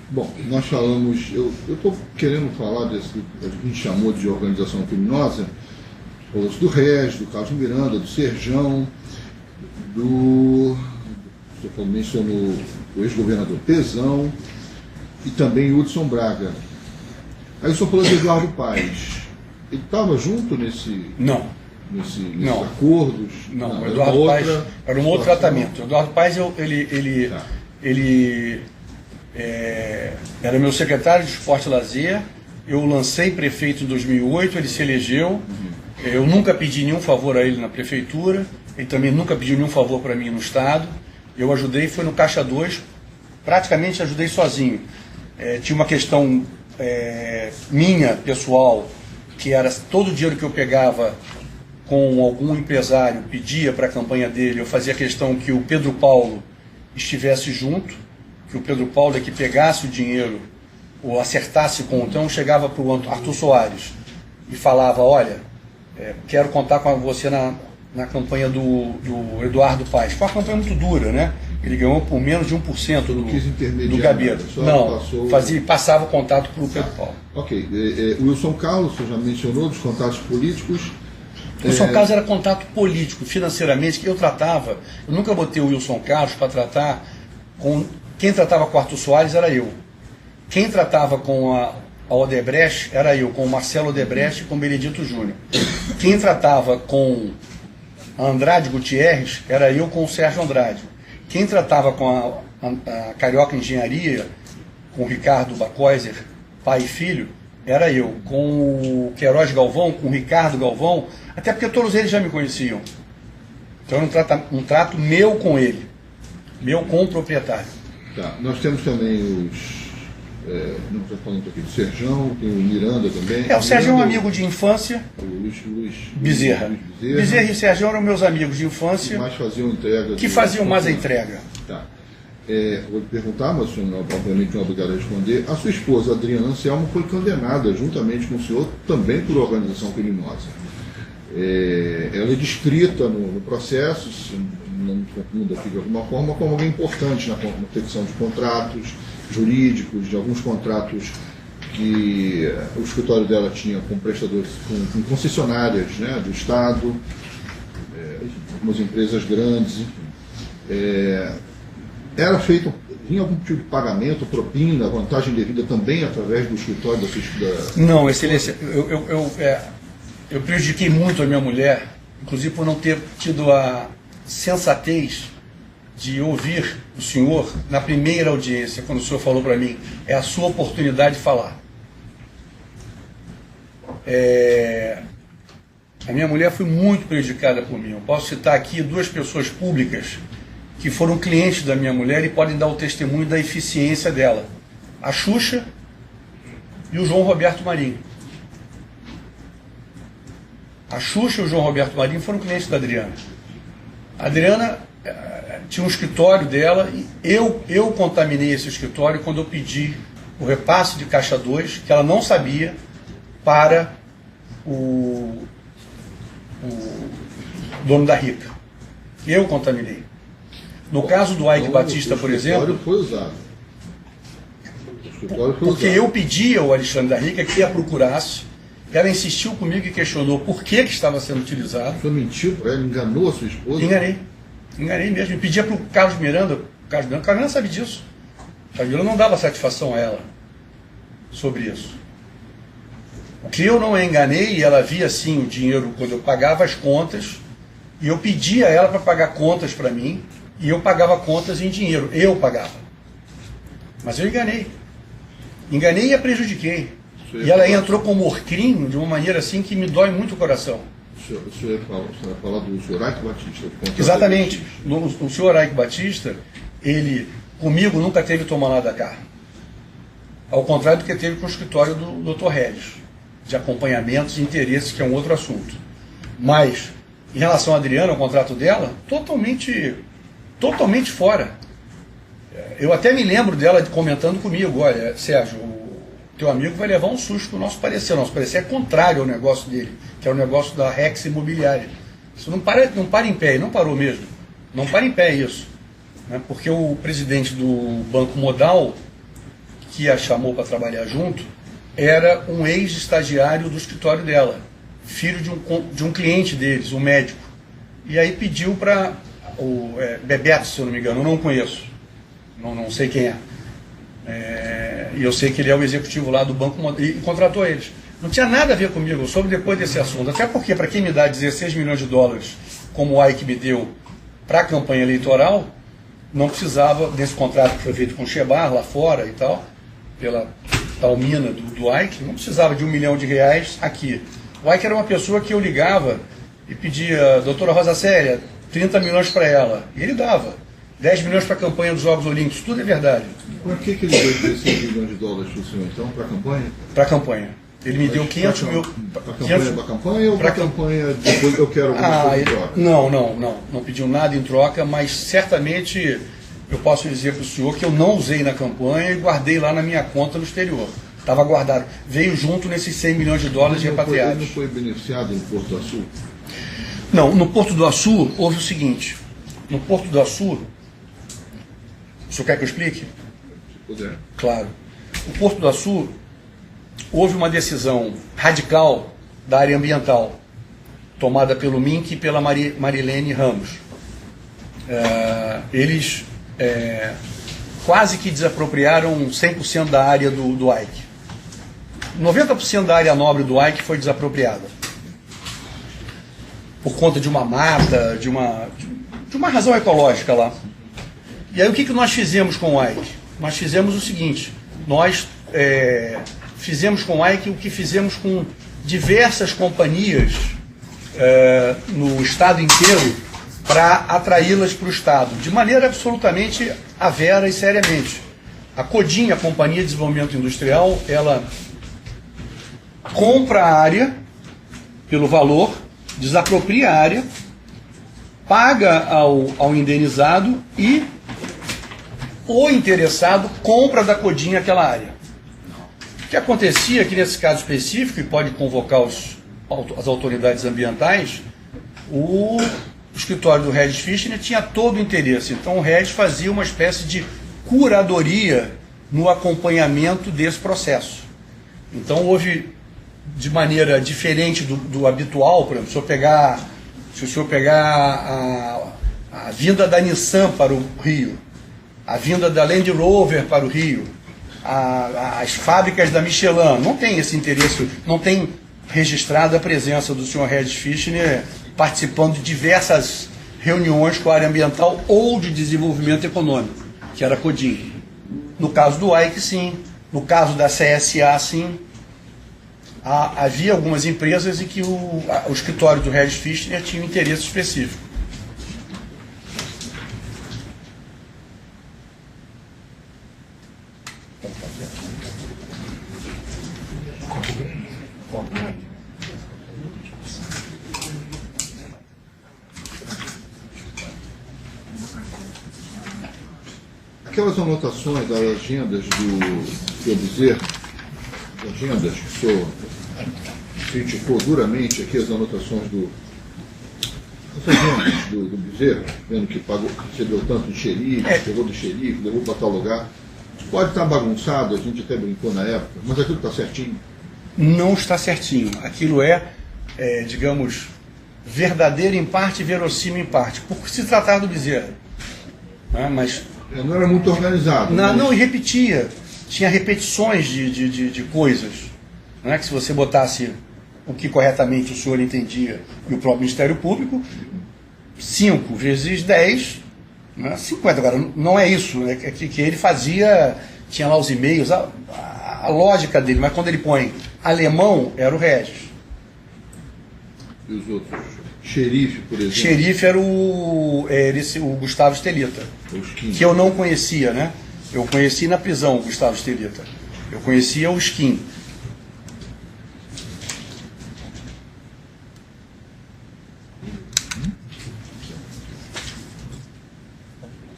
Bom, nós falamos, eu estou querendo falar desse que a gente chamou de organização criminosa, do Rez, do Carlos Miranda, do Serjão, você mencionou o ex-governador Pezão e também Hudson Braga. Aí o senhor falou de Eduardo Paes. Ele estava junto nesses acordos? Não, o Eduardo Paes era um outro tratamento. O Eduardo Paes, ele era meu secretário de Esporte e Lazer. Eu lancei prefeito em 2008, ele se elegeu. Eu nunca pedi nenhum favor a ele na prefeitura, ele também nunca pediu nenhum favor para mim no Estado. Eu ajudei, foi no Caixa 2, praticamente ajudei sozinho. Tinha uma questão minha, pessoal, que era todo o dinheiro que eu pegava com algum empresário, pedia para a campanha dele, eu fazia questão que o Pedro Paulo estivesse junto, que o Pedro Paulo é que pegasse o dinheiro ou acertasse com, então chegava para o Arthur Soares e falava, olha, quero contar com você na campanha do Eduardo Paes. Foi uma campanha muito dura, né? Ele ganhou por menos de 1% do Gabeira. Não, passava o contato para o Pedro Paulo. Ok. O Wilson Carlos, você já mencionou, dos contatos políticos. O Wilson Carlos era contato político, financeiramente, que eu tratava. Eu nunca botei o Wilson Carlos para tratar com... Quem tratava com o Arthur Soares era eu. Quem tratava com a Odebrecht era eu, com o Marcelo Odebrecht e com o Benedito Júnior. Quem tratava com a Andrade Gutierrez era eu com o Sérgio Andrade. Quem tratava com a Carioca Engenharia, com o Ricardo Bacoiser, pai e filho, era eu. Com o Queiroz Galvão, com o Ricardo Galvão, até porque todos eles já me conheciam. Então era um trato meu com ele. meu comproprietário. Tá. Nós temos também os... não estou falando aqui do Serjão, tem o Miranda também. O Serjão é um amigo de infância. O Luiz Bezerra. Bezerra e o Serjão eram meus amigos de infância. Que mais faziam entrega. Que faziam mais a entrega. Tá. Vou lhe perguntar, mas o senhor obviamente não é obrigado a responder. A sua esposa, Adriana Anselmo, foi condenada juntamente com o senhor também por organização criminosa. Ela é descrita no processo, não me confunda aqui de alguma forma, como alguém importante na confecção de contratos jurídicos, de alguns contratos que o escritório dela tinha com prestadores, com concessionárias, né, do Estado, algumas empresas grandes, enfim. Era feito em algum tipo de pagamento, propina, vantagem devida também através do escritório da sua... Não, excelência, eu prejudiquei muito a minha mulher, inclusive por não ter tido a sensatez de ouvir o senhor na primeira audiência, quando o senhor falou para mim, é a sua oportunidade de falar. A minha mulher foi muito prejudicada por mim. Eu posso citar aqui duas pessoas públicas que foram clientes da minha mulher e podem dar o testemunho da eficiência dela. A Xuxa e o João Roberto Marinho. A Xuxa e o João Roberto Marinho foram clientes da Adriana. A Adriana tinha um escritório dela e eu contaminei esse escritório quando eu pedi o repasse de Caixa 2, que ela não sabia, para o dono da Rica. Eu contaminei. No caso do Ike Batista, por exemplo... Foi usado. Porque eu pedi ao Alexandre da Rica que a procurasse, ela insistiu comigo e questionou por que estava sendo utilizado. O senhor mentiu para ela, enganou a sua esposa? Enganei mesmo. Eu pedia para o Carlos Miranda, o Carlos Miranda sabe disso. O Carlos Miranda não dava satisfação a ela sobre isso. O que eu não a enganei, e ela via sim o dinheiro quando eu pagava as contas, e eu pedia a ela para pagar contas para mim, e eu pagava contas em dinheiro. Eu pagava. Mas eu enganei. Enganei e a prejudiquei. E ela entrou como orcrinho de uma maneira assim que me dói muito o coração. O senhor ia falar do senhor Ike Batista? Exatamente. O senhor Ike Batista, ele comigo nunca teve tomar lá da cá. Ao contrário do que teve com o escritório do Dr. Regis, de acompanhamentos e interesses, que é um outro assunto. Mas, em relação à Adriana, o contrato dela, totalmente fora. Eu até me lembro dela comentando comigo, olha, Sérgio, o teu amigo vai levar um susto com o nosso parecer. Nosso parecer é contrário ao negócio dele, que é o negócio da Rex Imobiliária. Isso não para em pé, e não parou mesmo. Não para em pé isso. Né? Porque o presidente do Banco Modal, que a chamou para trabalhar junto, era um ex-estagiário do escritório dela, filho de um cliente deles, um médico. E aí pediu para o Bebeto, se eu não me engano, eu não conheço, não sei quem é. E eu sei que ele é o executivo lá do Banco Modal, e contratou eles. Não tinha nada a ver comigo, eu soube depois desse assunto. Até porque, para quem me dá 16 milhões de dólares, como o Ike me deu para a campanha eleitoral, não precisava desse contrato que foi feito com o Shebar lá fora e tal, pela tal mina do Ike, não precisava de R$1 milhão aqui. O Ike era uma pessoa que eu ligava e pedia, doutora Rosa Célia, 30 milhões para ela. E ele dava. 10 milhões para a campanha dos Jogos Olímpicos, tudo é verdade. Por que ele deu 16 milhões de dólares para o senhor, então, para a campanha? Para a campanha. Ele me deu 500 mil... Para a campanha ou para a campanha depois eu quero alguma coisa em troca? Não pediu nada em troca, mas certamente eu posso dizer para o senhor que eu não usei na campanha e guardei lá na minha conta no exterior. Estava guardado. Veio junto nesses 100 milhões de dólares repatriados. Ele não foi beneficiado em Porto do Açu? Não, no Porto do Açu houve o seguinte. No Porto do Açu, o senhor quer que eu explique? Se puder. Claro. O Porto do Açu, houve uma decisão radical da área ambiental, tomada pelo MINC e pela Marilene Ramos. Eles quase que desapropriaram 100% da área do Ike. 90% da área nobre do Ike foi desapropriada. Por conta de uma mata, de uma razão ecológica lá. E aí o que nós fizemos com o Ike? Nós fizemos o seguinte, nós fizemos com o Ike o que fizemos com diversas companhias no estado inteiro para atraí-las para o Estado, de maneira absolutamente avera e seriamente. A CODIN, a Companhia de Desenvolvimento Industrial, ela compra a área pelo valor, desapropria a área, paga ao indenizado e o interessado compra da CODIN aquela área. O que acontecia que nesse caso específico, e pode convocar as autoridades ambientais, o escritório do Regis Fischner tinha todo o interesse. Então o Regis fazia uma espécie de curadoria no acompanhamento desse processo. Então houve, de maneira diferente do habitual, por exemplo, se o senhor pegar a vinda da Nissan para o Rio, a vinda da Land Rover para o Rio, as fábricas da Michelin, não tem esse interesse, não tem registrado a presença do senhor Regis Fischner participando de diversas reuniões com a área ambiental ou de desenvolvimento econômico, que era a CODIN. No caso do AIC, sim. No caso da CSA, sim. Havia algumas empresas em que o escritório do Regis Fischner tinha um interesse específico. Aquelas anotações das agendas do Bezerra, agendas que o senhor criticou duramente aqui, as anotações as agendas do Bezerra, vendo que recebeu tanto de xerife, pegou do xerife, levou para tal lugar. Pode estar bagunçado, a gente até brincou na época, mas aquilo está certinho? Não está certinho. Aquilo digamos, verdadeiro em parte e verossímil em parte, por se tratar do Bezerra. Mas não era muito organizado. Não, e repetia. Tinha repetições de coisas. Não é que se você botasse o que corretamente o senhor entendia e o próprio Ministério Público, 5 vezes 10, 50. Agora, não é isso. Né? Que ele fazia, tinha lá os e-mails, a lógica dele, mas quando ele põe alemão, era o Regis. E os outros? Xerife, por exemplo? Xerife era o Gustavo Estelita, que eu não conhecia, né? Eu conheci na prisão o Gustavo Estelita. Eu conhecia o Skin.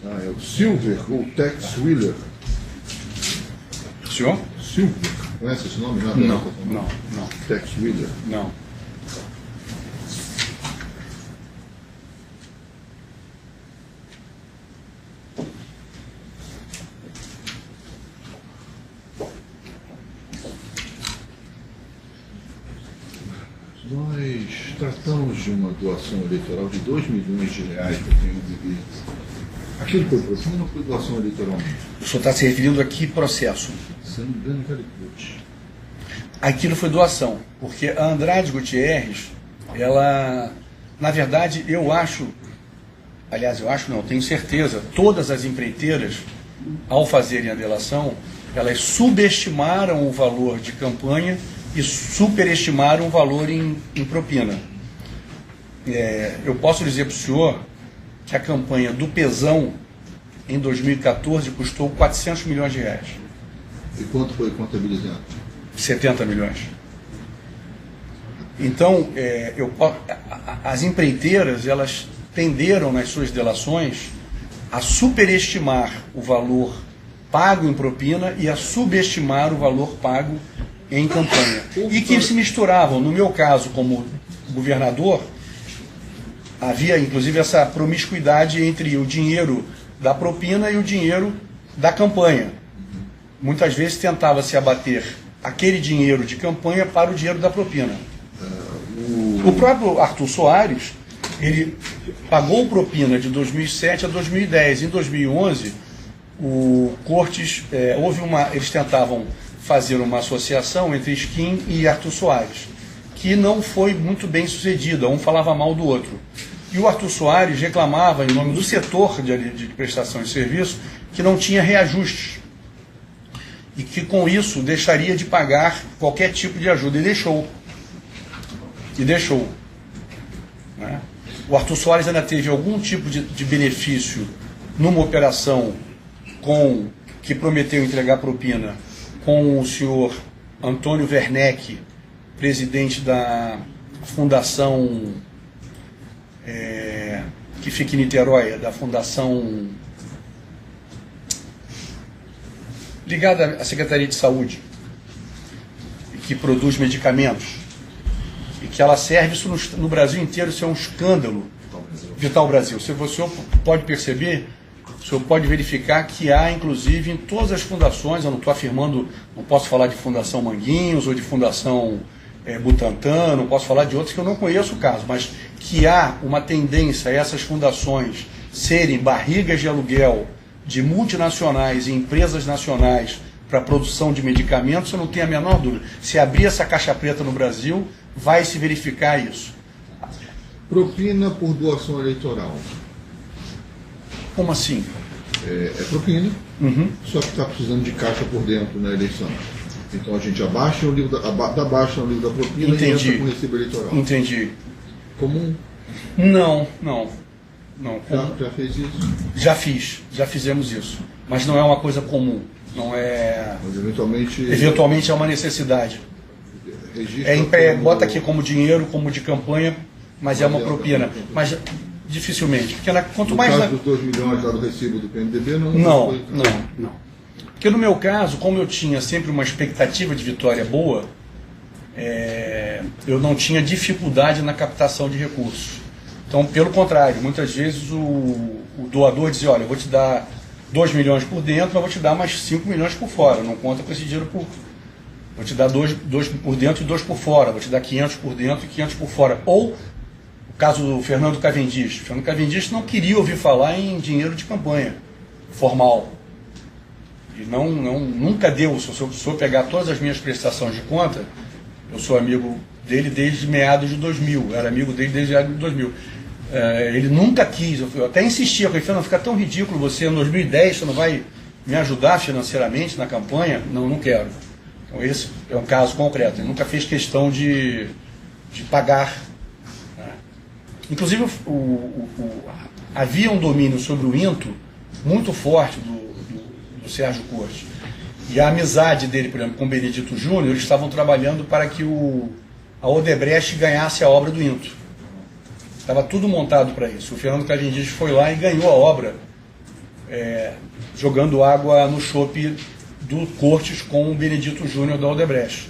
É o Silver ou Tex Wheeler. Senhor? Silver. Conhece esse nome? Não. Tex Wheeler. Não. Nós tratamos de uma doação eleitoral de 2 milhões de reais para quem vive. Aquilo foi propina ou foi doação eleitoral? O senhor está se referindo a que processo? Se não me engano, Calicut. Aquilo foi doação, porque a Andrade Gutierrez, ela, na verdade, eu tenho certeza, todas as empreiteiras, ao fazerem a delação, elas subestimaram o valor de campanha e superestimaram o valor em propina. Eu posso dizer para o senhor que a campanha do Pezão, em 2014, custou 400 milhões de reais. E quanto foi contabilizado? 70 milhões. Então, as empreiteiras, elas tenderam nas suas delações a superestimar o valor pago em propina e a subestimar o valor pago em campanha. E que se misturavam. No meu caso, como governador, havia inclusive essa promiscuidade entre o dinheiro da propina e o dinheiro da campanha. Muitas vezes tentava-se abater aquele dinheiro de campanha para o dinheiro da propina. O próprio Arthur Soares, ele pagou propina de 2007 a 2010. Em 2011, o Cortes, eles tentavam fazer uma associação entre Skin e Arthur Soares, que não foi muito bem sucedida, um falava mal do outro. E o Arthur Soares reclamava, em nome do setor de prestação de serviço, que não tinha reajustes. E que com isso deixaria de pagar qualquer tipo de ajuda. E deixou. Né? O Arthur Soares ainda teve algum tipo de benefício numa operação que prometeu entregar propina com o senhor Antônio Werneck, presidente da fundação que fica em Niterói, da fundação ligada à Secretaria de Saúde, que produz medicamentos, e que ela serve isso no Brasil inteiro. Isso é um escândalo. Vital Brasil. Se o senhor pode perceber, o senhor pode verificar que há, inclusive, em todas as fundações, eu não estou afirmando, não posso falar de Fundação Manguinhos ou de Fundação Butantan, não posso falar de outros que eu não conheço o caso, mas que há uma tendência a essas fundações serem barrigas de aluguel de multinacionais e empresas nacionais para a produção de medicamentos. Eu não tenho a menor dúvida. Se abrir essa caixa preta no Brasil, vai se verificar isso. Propina por doação eleitoral. Como assim? É propina, só que está precisando de caixa por dentro na eleição. Então a gente abaixa o livro abaixa o livro da propina. Entendi. E entra com o recibo eleitoral. Entendi. Comum? Não. Já fez isso? Já fizemos isso. Mas não é uma coisa comum. Não é. Mas eventualmente é uma necessidade. Bota aqui como dinheiro, como de campanha, mas é uma propina. Mas dificilmente. Porque quanto no mais. No caso dos 2 milhões lá do recibo do PMDB, não. Não. Porque no meu caso, como eu tinha sempre uma expectativa de vitória boa, eu não tinha dificuldade na captação de recursos. Então, pelo contrário, muitas vezes o doador dizia: olha, eu vou te dar 2 milhões por dentro, mas vou te dar mais 5 milhões por fora. Não conta com esse dinheiro vou te dar 2 por dentro e 2 por fora. Vou te dar 500 por dentro e 500 por fora. Ou o caso do Fernando Cavendish. O Fernando Cavendish não queria ouvir falar em dinheiro de campanha formal. E nunca deu. Se eu for pegar todas as minhas prestações de conta, eu sou amigo dele desde meados de 2000. Era amigo dele desde meados de 2000. Ele nunca quis. Eu até insistia com ele: Fernando, fica tão ridículo você em 2010, você não vai me ajudar financeiramente na campanha? Não quero. Então esse é um caso concreto. Ele nunca fez questão de pagar. Inclusive havia um domínio sobre o INTO muito forte do Sérgio Cortes. E a amizade dele, por exemplo, com o Benedito Júnior, eles estavam trabalhando para que a Odebrecht ganhasse a obra do INTO. Estava tudo montado para isso. O Fernando Cavendish foi lá e ganhou a obra, jogando água no chope do Cortes com o Benedito Júnior da Odebrecht.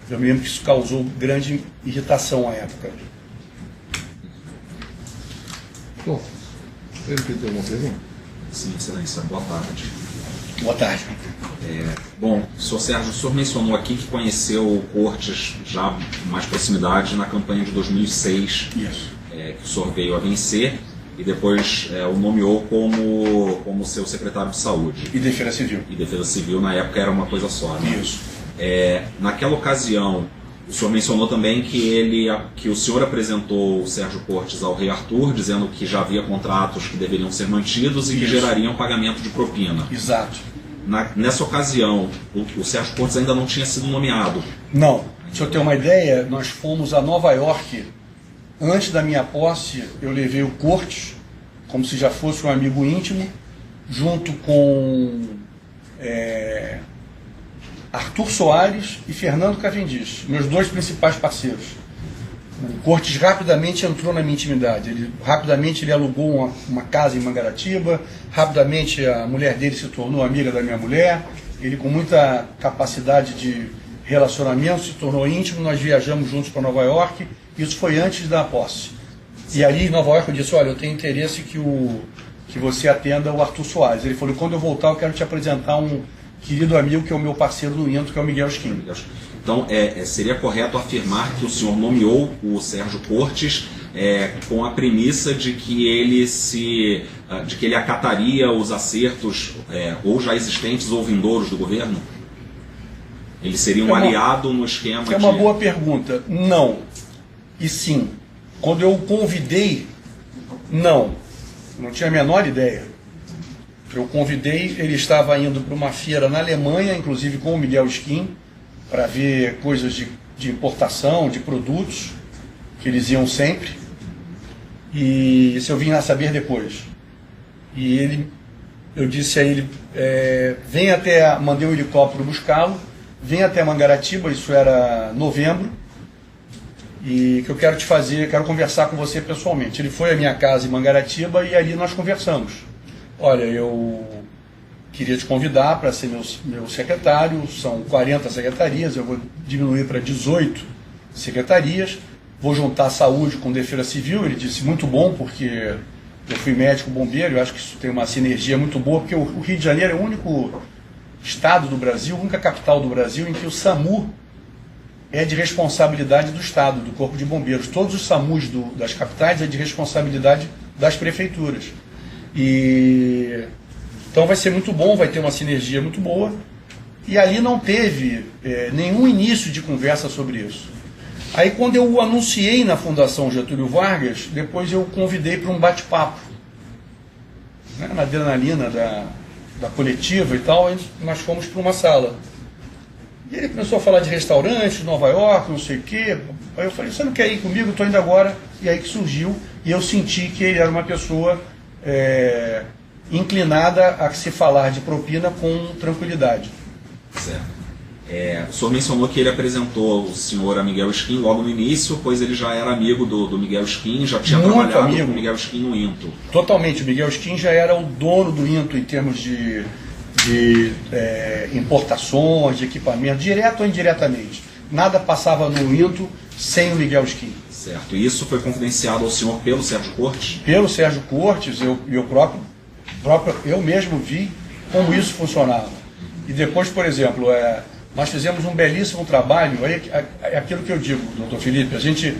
Eu me lembro que isso causou grande irritação à época. Bom, ele tem alguma pergunta? Sim, excelência. Boa tarde. Boa tarde. Bom, senhor Sérgio, o senhor mencionou aqui que conheceu o Cortes já com mais proximidade na campanha de 2006. Isso. Que o senhor veio a vencer e depois o nomeou como seu secretário de saúde. E Defesa Civil. E Defesa Civil, na época, era uma coisa só, né? Isso. Naquela ocasião, o senhor mencionou também que o senhor apresentou o Sérgio Cortes ao rei Arthur, dizendo que já havia contratos que deveriam ser mantidos e que gerariam pagamento de propina. Exato. Nessa ocasião, o Sérgio Cortes ainda não tinha sido nomeado. Não. Deixa eu ter uma ideia, nós fomos a Nova York. Antes da minha posse, eu levei o Cortes, como se já fosse um amigo íntimo, junto com Arthur Soares e Fernando Cavendish, meus 2 principais parceiros. O Cortes rapidamente entrou na minha intimidade. Rapidamente ele alugou uma casa em Mangaratiba, rapidamente a mulher dele se tornou amiga da minha mulher, ele com muita capacidade de relacionamento se tornou íntimo, nós viajamos juntos para Nova York. Isso foi antes da posse. E ali em Nova York eu disse: olha, eu tenho interesse que você atenda o Arthur Soares. Ele falou: quando eu voltar eu quero te apresentar um querido amigo que é o meu parceiro no INTO, que é o Miguel Skin. Então, seria correto afirmar que o senhor nomeou o Sérgio Cortes com a premissa de que ele acataria os acertos ou já existentes ou vindouros do governo? Ele seria um aliado no esquema de... É uma boa pergunta. Não. E sim. Quando eu o convidei, não tinha a menor ideia. Eu convidei, ele estava indo para uma feira na Alemanha, inclusive com o Miguel Skin, para ver coisas de importação, de produtos, que eles iam sempre. e se eu vim a saber depois. E eu disse a ele, mandei um helicóptero buscá-lo, vem até Mangaratiba, isso era novembro, e que eu quero conversar com você pessoalmente. Ele foi à minha casa em Mangaratiba e ali nós conversamos. Olha, eu queria te convidar para ser meu secretário, são 40 secretarias, eu vou diminuir para 18 secretarias, vou juntar saúde com defesa civil. Ele disse, muito bom, porque eu fui médico bombeiro, eu acho que isso tem uma sinergia muito boa, porque o Rio de Janeiro é o único estado do Brasil, a única capital do Brasil em que o SAMU é de responsabilidade do Estado, do Corpo de Bombeiros. Todos os SAMUs das capitais é de responsabilidade das prefeituras. Então vai ser muito bom, vai ter uma sinergia muito boa. E ali não teve nenhum início de conversa sobre isso. Aí quando eu o anunciei na Fundação Getúlio Vargas, depois eu o convidei para um bate-papo, né, na adrenalina da coletiva e tal, e nós fomos para uma sala. E ele começou a falar de restaurantes, de Nova York, não sei o quê. Aí eu falei, você não quer ir comigo? Estou indo agora. E aí que surgiu, e eu senti que ele era uma pessoa inclinada a se falar de propina com tranquilidade. Certo. O senhor mencionou que ele apresentou o senhor a Miguel Skin logo no início, pois ele já era amigo do Miguel Skin, já tinha Muito trabalhado amigo. com o Miguel Skin no INTO. Totalmente. O Miguel Skin já era o dono do INTO em termos de importações, de equipamento, direto ou indiretamente. Nada passava no INTO sem o Miguel Skin. Certo. E isso foi confidenciado ao senhor pelo Sérgio Cortes? Pelo Sérgio Cortes, eu mesmo vi como isso funcionava. E depois, por exemplo, nós fizemos um belíssimo trabalho, é aquilo que eu digo, doutor Felipe, a gente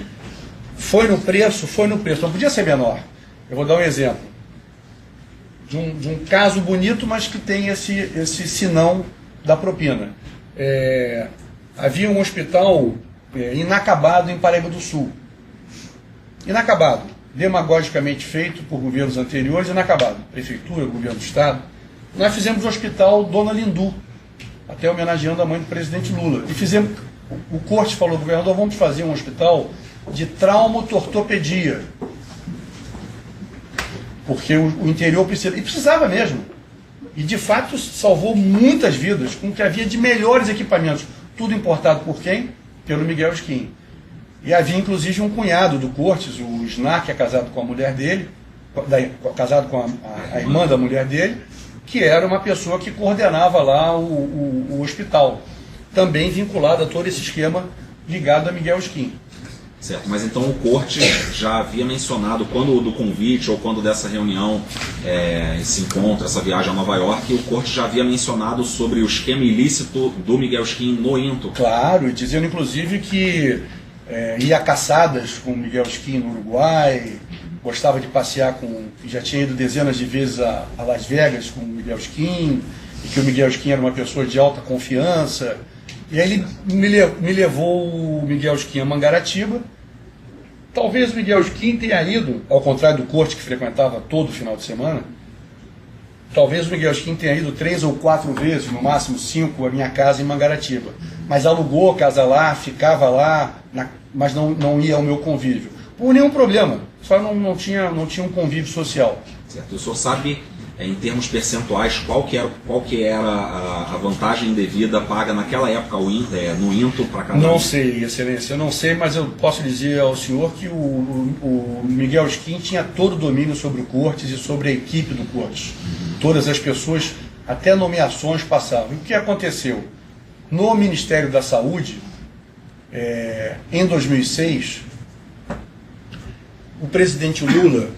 foi no preço, não podia ser menor. Eu vou dar um exemplo de um caso bonito, mas que tem esse sinão da propina. Havia um hospital inacabado em Paraíba do Sul. Inacabado, demagogicamente feito por governos anteriores, inacabado. Prefeitura, governo do Estado. Nós fizemos o hospital Dona Lindu, até homenageando a mãe do presidente Lula. E fizemos, o Cortes falou, governador, vamos fazer um hospital de traumatortopedia. Porque o interior precisa, e precisava mesmo. E de fato salvou muitas vidas, com o que havia de melhores equipamentos. Tudo importado por quem? Pelo Miguel Skin. E havia inclusive um cunhado do Cortes, o Snar, que é casado com a mulher dele, casado com a irmã da mulher dele, que era uma pessoa que coordenava lá o hospital, também vinculado a todo esse esquema ligado a Miguel Skin. Certo, mas então o Cortes já havia mencionado, quando do convite ou quando dessa reunião, esse encontro, essa viagem a Nova York, o Cortes já havia mencionado sobre o esquema ilícito do Miguel Skin no INTO. Claro, e dizendo inclusive que ia a caçadas com o Miguel Skin no Uruguai, gostava de passear já tinha ido dezenas de vezes a Las Vegas com o Miguel Skin, e que o Miguel Skin era uma pessoa de alta confiança. E aí ele me levou o Miguel Skin a Mangaratiba. Talvez o Miguel Skin tenha ido, ao contrário do Corte, que frequentava todo final de semana, talvez o Miguel Skin tenha ido 3 ou 4 vezes, no máximo 5, à minha casa em Mangaratiba. Mas alugou a casa lá, ficava lá, mas não ia ao meu convívio. Por nenhum problema, só não tinha um convívio social. Certo. O senhor sabe, em termos percentuais, qual que era a vantagem indevida paga naquela época no INTO para cada um? Não sei, Excelência, eu não sei, mas eu posso dizer ao senhor que o Miguel Skin tinha todo o domínio sobre o Cortes e sobre a equipe do Cortes. Todas as pessoas, até nomeações passavam. E o que aconteceu? No Ministério da Saúde, em 2006, o presidente Lula,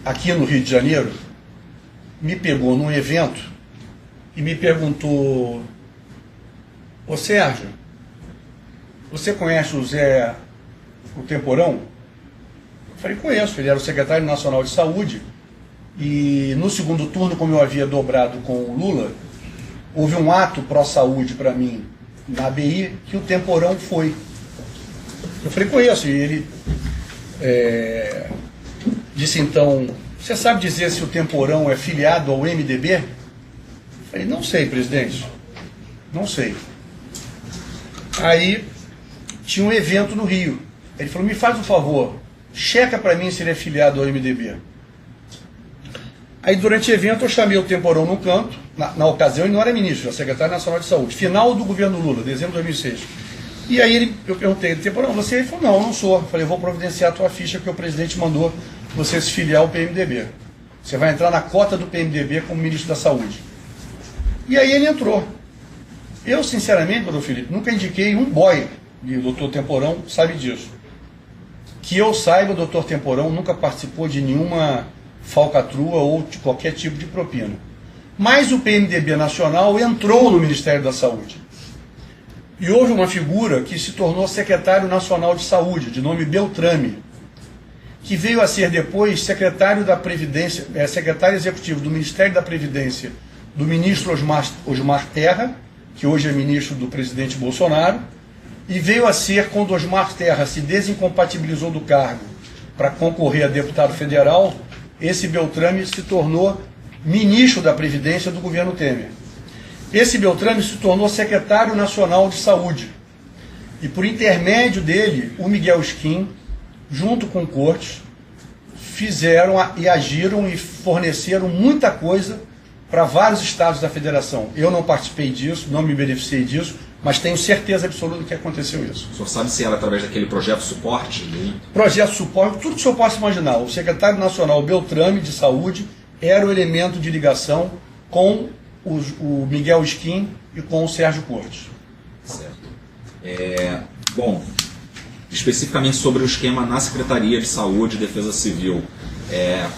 aqui no Rio de Janeiro, me pegou num evento e me perguntou: ô Sérgio, você conhece o Zé o Temporão? Eu falei, conheço, ele era o secretário nacional de saúde, e no segundo turno, como eu havia dobrado com o Lula, houve um ato pró-saúde para mim na ABI que o Temporão foi. Eu falei, conheço, e ele disse então: você sabe dizer se o Temporão é filiado ao MDB? Eu falei, não sei, presidente, não sei. Aí tinha um evento no Rio. Ele falou, me faz um favor, checa para mim se ele é filiado ao MDB. Aí, durante o evento, eu chamei o Temporão num canto, na ocasião ele não era ministro, era secretário nacional de saúde, final do governo Lula, dezembro de 2006. E aí eu perguntei, Temporão, você? Ele falou, não, eu não sou. Eu falei, vou providenciar a tua ficha que o presidente mandou você se filiar ao PMDB. Você vai entrar na cota do PMDB como ministro da Saúde. E aí ele entrou. Eu, sinceramente, doutor Felipe, nunca indiquei um boy, e o doutor Temporão sabe disso. Que eu saiba, o doutor Temporão nunca participou de nenhuma falcatrua ou de qualquer tipo de propina. Mas o PMDB nacional entrou no Ministério da Saúde. E houve uma figura que se tornou secretário nacional de saúde, de nome Beltrame, que veio a ser depois secretário da Previdência, secretário executivo do Ministério da Previdência do ministro Osmar Terra, que hoje é ministro do presidente Bolsonaro, e veio a ser, quando Osmar Terra se desincompatibilizou do cargo para concorrer a deputado federal, esse Beltrame se tornou ministro da Previdência do governo Temer. Esse Beltrame se tornou secretário nacional de saúde. E por intermédio dele, o Miguel Skin, junto com o Cortes, fizeram e agiram e forneceram muita coisa para vários estados da federação. Eu não participei disso, não me beneficiei disso, mas tenho certeza absoluta que aconteceu isso. O senhor sabe se era através daquele projeto suporte? Projeto suporte, tudo que o senhor possa imaginar. O secretário nacional Beltrame de Saúde era o elemento de ligação com o Miguel Skin e com o Sérgio Cortes. Certo. Bom, especificamente sobre o esquema na Secretaria de Saúde e Defesa Civil,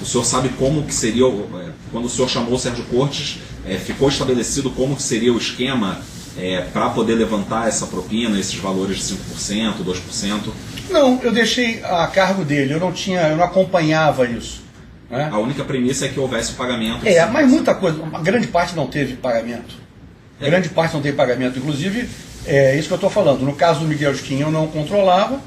o senhor sabe como que seria, quando o senhor chamou o Sérgio Cortes, ficou estabelecido como que seria o esquema para poder levantar essa propina, esses valores de 5%, 2%? Não, eu deixei a cargo dele, eu não acompanhava isso. Né? A única premissa é que houvesse o pagamento. Mas muita coisa, uma grande parte não teve pagamento. Grande parte não teve pagamento. Inclusive, é isso que eu estou falando. No caso do Miguel Skin eu não controlava,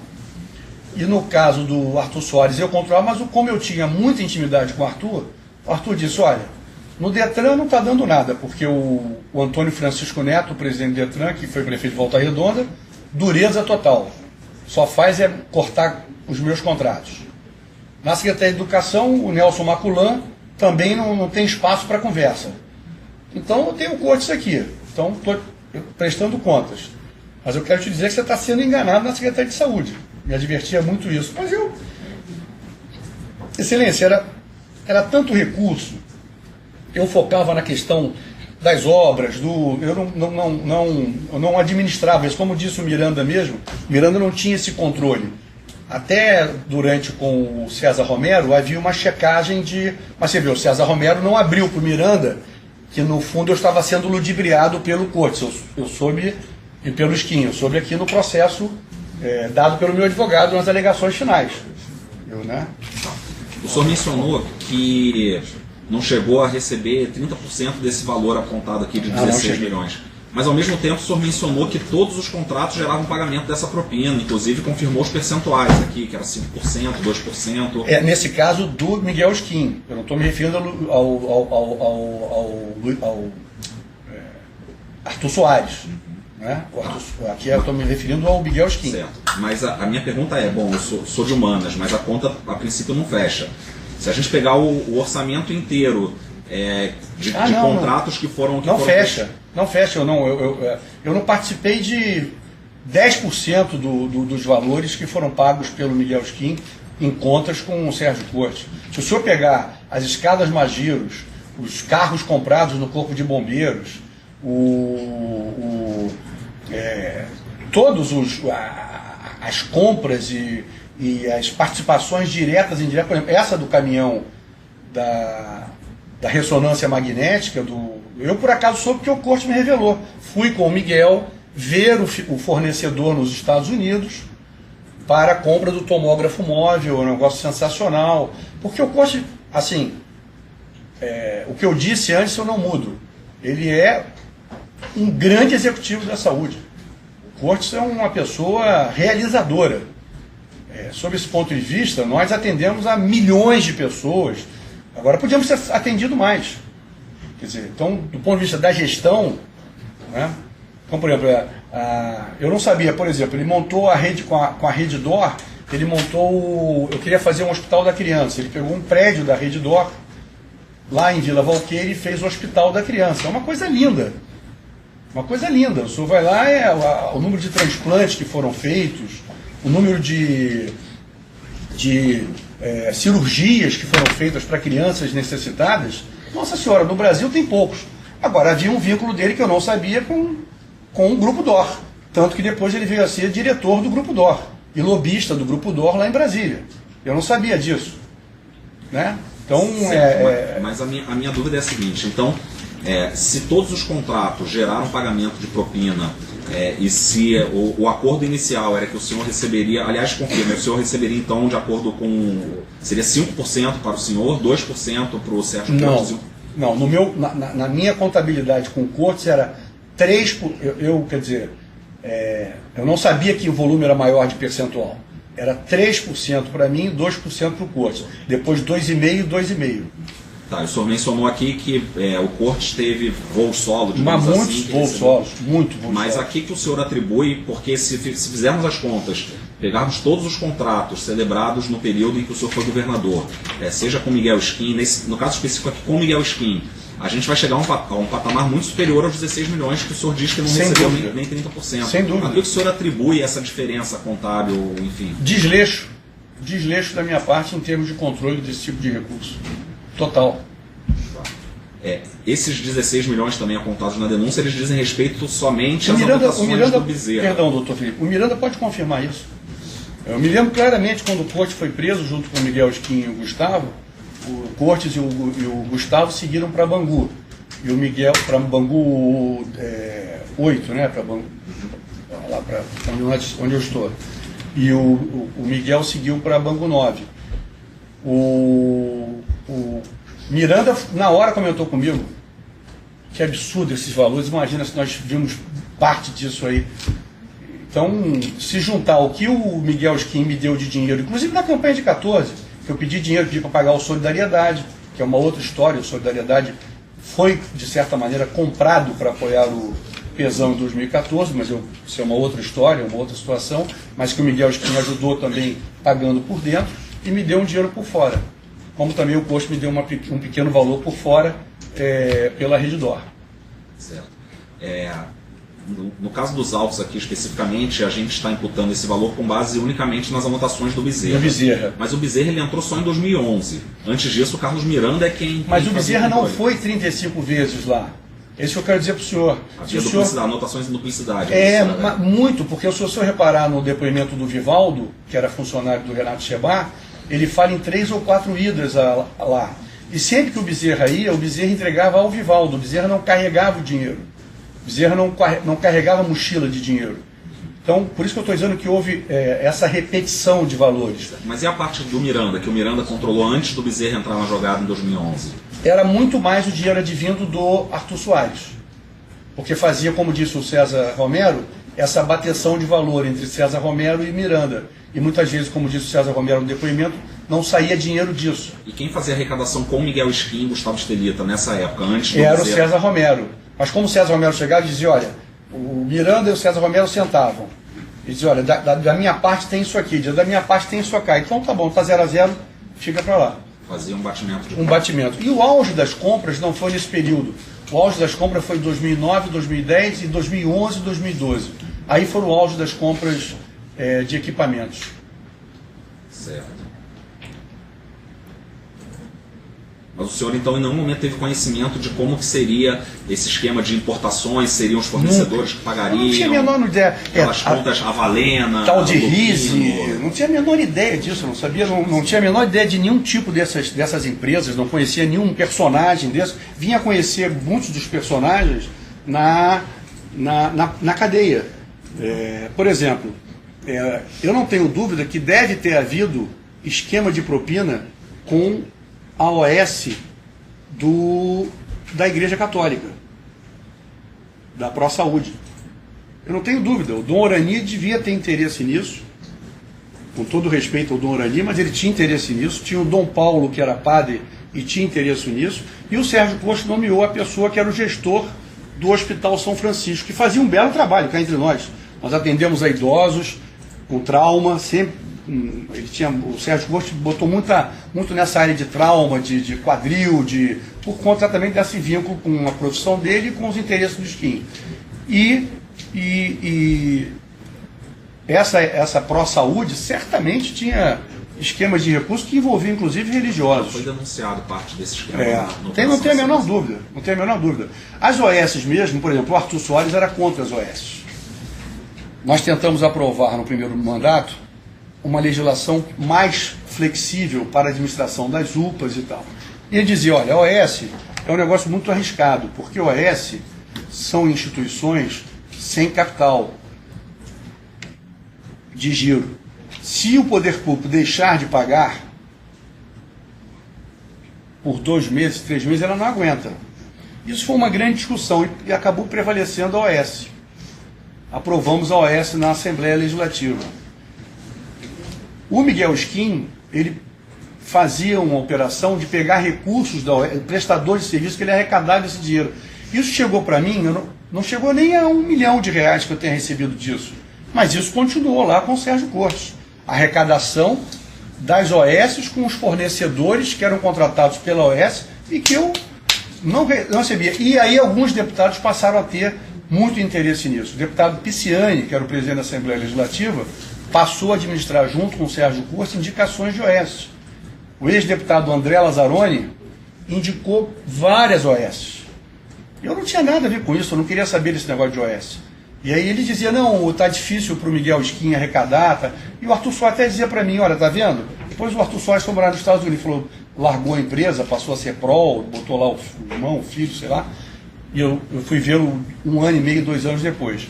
e no caso do Arthur Soares eu controlava, mas como eu tinha muita intimidade com o Arthur disse, olha, no Detran não está dando nada, porque o Antônio Francisco Neto, o presidente do Detran, que foi prefeito de Volta Redonda, dureza total. Só faz é cortar os meus contratos. Na Secretaria de Educação, o Nelson Maculan também não tem espaço para conversa. Então eu tenho Cortes aqui. Então estou prestando contas. Mas eu quero te dizer que você está sendo enganado na Secretaria de Saúde. Me advertia muito isso. Mas Excelência, era tanto recurso. Eu focava na questão das obras, eu não administrava isso. Como disse o Miranda mesmo, Miranda não tinha esse controle. Até durante com o César Romero havia uma checagem de... Mas você vê, o César Romero não abriu para o Miranda que no fundo eu estava sendo ludibriado pelo Cortes. Eu soube, e pelo Skin, eu soube aqui no processo dado pelo meu advogado nas alegações finais. O senhor mencionou que não chegou a receber 30% desse valor apontado aqui de 16 milhões. Mas ao mesmo tempo o senhor mencionou que todos os contratos geravam pagamento dessa propina, inclusive confirmou os percentuais aqui, que era 5%, 2%. Nesse caso do Miguel Skin, eu não estou me referindo ao Arthur Soares. Né? Aqui eu estou me referindo ao Miguel Skin. Certo. Mas a minha pergunta eu sou de humanas, mas a conta a princípio não fecha. Se a gente pegar o orçamento inteiro de contratos que foram... Não fecha. Eu não participei de 10% dos valores que foram pagos pelo Miguel Skin em contas com o Sérgio Cortes. Se o senhor pegar as escadas Magiros, os carros comprados no Corpo de Bombeiros, todos as compras e as participações diretas e indiretas, por exemplo, essa do caminhão da ressonância magnética, eu por acaso soube que o Cortes me revelou. Fui com o Miguel ver o fornecedor nos Estados Unidos para a compra do tomógrafo móvel, um negócio sensacional. Porque o Cortes, assim, o que eu disse antes eu não mudo. Ele é um grande executivo da saúde. O Cortes é uma pessoa realizadora. Sob esse ponto de vista, nós atendemos a milhões de pessoas. Agora, podíamos ter atendido mais. Quer dizer, então, do ponto de vista da gestão, né? Então, por exemplo, eu não sabia, por exemplo, ele montou a rede com a Redditor ele montou, eu queria fazer um hospital da criança, ele pegou um prédio da Rede Dor, lá em Vila Valqueire, e fez o hospital da criança. É uma coisa linda. Uma coisa linda. O senhor vai lá, o número de transplantes que foram feitos, o número de cirurgias que foram feitas para crianças necessitadas. Nossa Senhora, no Brasil tem poucos. Agora, havia um vínculo dele que eu não sabia com o Grupo DOR. Tanto que depois ele veio a ser diretor do Grupo DOR e lobista do Grupo DOR lá em Brasília. Eu não sabia disso. Né? Então, mas a minha dúvida é a seguinte, então, se todos os contratos geraram pagamento de propina, e se o acordo inicial era que o senhor receberia, aliás, confirma, o senhor receberia então, de acordo com, seria 5% para o senhor, 2% para o Sérgio Cortes? Não, na minha contabilidade com o Cortes era 3%, quer dizer, eu não sabia que o volume era maior de percentual. Era 3% para mim e 2% para o Cortes. Depois 2,5% e 2,5%. Tá, o senhor mencionou aqui que o Cortes teve voo solo, digamos assim. Muitos voos solos, muito voos solos. Mas aqui que o senhor atribui, porque se fizermos as contas, pegarmos todos os contratos celebrados no período em que o senhor foi governador, seja com Miguel Skin, no caso específico aqui com Miguel Skin, a gente vai chegar a um patamar muito superior aos 16 milhões que o senhor diz que não recebeu nem 30%. Sem dúvida. A que o senhor atribui essa diferença contábil, enfim? Desleixo da minha parte em termos de controle desse tipo de recurso. Total. Esses 16 milhões também apontados na denúncia, eles dizem respeito somente às anotações do Bezerra. Perdão, doutor Felipe, o Miranda pode confirmar isso. Eu me lembro claramente quando o Cortes foi preso junto com o Miguel Skin e o Gustavo, o Cortes e o Gustavo seguiram para Bangu. E o Miguel para Bangu 8, né? Para Bangu, lá para onde eu estou. E o Miguel seguiu para Bangu 9. O Miranda, na hora, comentou comigo: que absurdo esses valores, imagina se nós vimos parte disso aí. Então, se juntar o que o Miguel Skin me deu de dinheiro, inclusive na campanha de 14, que eu pedi dinheiro para pagar o Solidariedade, que é uma outra história, o Solidariedade foi, de certa maneira, comprado para apoiar o Pezão em 2014, mas isso é uma outra história, uma outra situação, mas que o Miguel Skin ajudou também pagando por dentro e me deu um dinheiro por fora. Como também o Cortes me deu um pequeno valor por fora pela Rede Dor. Certo. No caso dos autos aqui especificamente, a gente está imputando esse valor com base unicamente nas anotações do Bezerra. Mas o Bezerra ele entrou só em 2011. Antes disso, o Carlos Miranda é quem... Mas o Bezerra não foi 35 vezes lá. Isso que eu quero dizer para o senhor. Havia anotações de duplicidade. Muito, porque se o senhor reparar no depoimento do Vivaldo, que era funcionário do Renato Chebar, ele fala em 3 ou 4 idas lá. E sempre que o Bezerra ia, o Bezerra entregava ao Vivaldo. O Bezerra não carregava o dinheiro. O Bezerra não carregava mochila de dinheiro. Então, por isso que eu estou dizendo que houve essa repetição de valores. Mas e a parte do Miranda, que o Miranda controlou antes do Bezerra entrar na jogada em 2011? Era muito mais o dinheiro advindo do Arthur Soares. Porque fazia, como disse o César Romero, essa bateção de valor entre César Romero e Miranda. E muitas vezes, como disse o César Romero no depoimento, não saía dinheiro disso. E quem fazia a arrecadação com Miguel Skin e Gustavo Estelita nessa época, antes do Era o César Romero. Mas como o César Romero chegava e dizia, olha, o Miranda e o César Romero sentavam. E dizia, olha, da minha parte tem isso aqui, da minha parte tem isso aqui. Então tá bom, tá 0 a 0, fica para lá. Fazia um batimento. Batimento. E o auge das compras não foi nesse período. O auge das compras foi em 2009, 2010 e 2011 e 2012. Aí foram o auge das compras de equipamentos. Certo. Mas o senhor, então, em nenhum momento teve conhecimento de como que seria esse esquema de importações, seriam os fornecedores que pagariam? Não tinha a menor ideia. Aquelas contas Avalena, tal de Rise, não tinha a menor ideia disso, não sabia, não tinha a menor ideia de nenhum tipo dessas empresas, não conhecia nenhum personagem desse. Vinha conhecer muitos dos personagens na cadeia. Por exemplo, eu não tenho dúvida que deve ter havido esquema de propina com a OS da Igreja Católica, da Pró-Saúde. Eu não tenho dúvida, o Dom Orani devia ter interesse nisso, com todo respeito ao Dom Orani, mas ele tinha interesse nisso. Tinha o Dom Paulo, que era padre, e tinha interesse nisso, e o Sérgio Cortes nomeou a pessoa que era o gestor do Hospital São Francisco, que fazia um belo trabalho cá entre nós. Nós atendemos a idosos com trauma, sempre o Sérgio Cortes botou muito nessa área de trauma, de quadril, por conta também desse vínculo com a profissão dele e com os interesses do skin. E essa pró-saúde certamente tinha esquemas de recursos que envolviam inclusive religiosos. Foi denunciado parte desse esquema. Não tem a menor dúvida, não tem a menor dúvida. As OS mesmo, por exemplo, o Arthur Soares era contra as OS. Nós tentamos aprovar no primeiro mandato uma legislação mais flexível para a administração das UPAs e tal. E ele dizia, olha, a OS é um negócio muito arriscado, porque OS são instituições sem capital de giro. Se o poder público deixar de pagar por 2 meses, 3 meses, ela não aguenta. Isso foi uma grande discussão e acabou prevalecendo a OS. Aprovamos a OS na Assembleia Legislativa. O Miguel Skin, ele fazia uma operação de pegar recursos da OS, prestadores de serviço, que ele arrecadava esse dinheiro. Isso chegou para mim, não chegou nem a R$1 milhão que eu tenha recebido disso. Mas isso continuou lá com o Sérgio Cortes. A arrecadação das OS com os fornecedores que eram contratados pela OS e que eu não recebia. E aí alguns deputados passaram a ter muito interesse nisso. O deputado Pisciani, que era o presidente da Assembleia Legislativa, passou a administrar junto com o Sérgio Cortes indicações de OS. O ex-deputado André Lazzaroni indicou várias OS. Eu não tinha nada a ver com isso, eu não queria saber desse negócio de OS. E aí ele dizia, não, tá difícil para o Miguel Skin arrecadar. Tá? E o Arthur Soares até dizia para mim, olha, tá vendo? Depois o Arthur Soares foi morar nos Estados Unidos, falou, largou a empresa, passou a ser pró, botou lá o irmão, o filho, sei lá. E eu fui vê-lo 1 ano e meio, 2 anos depois.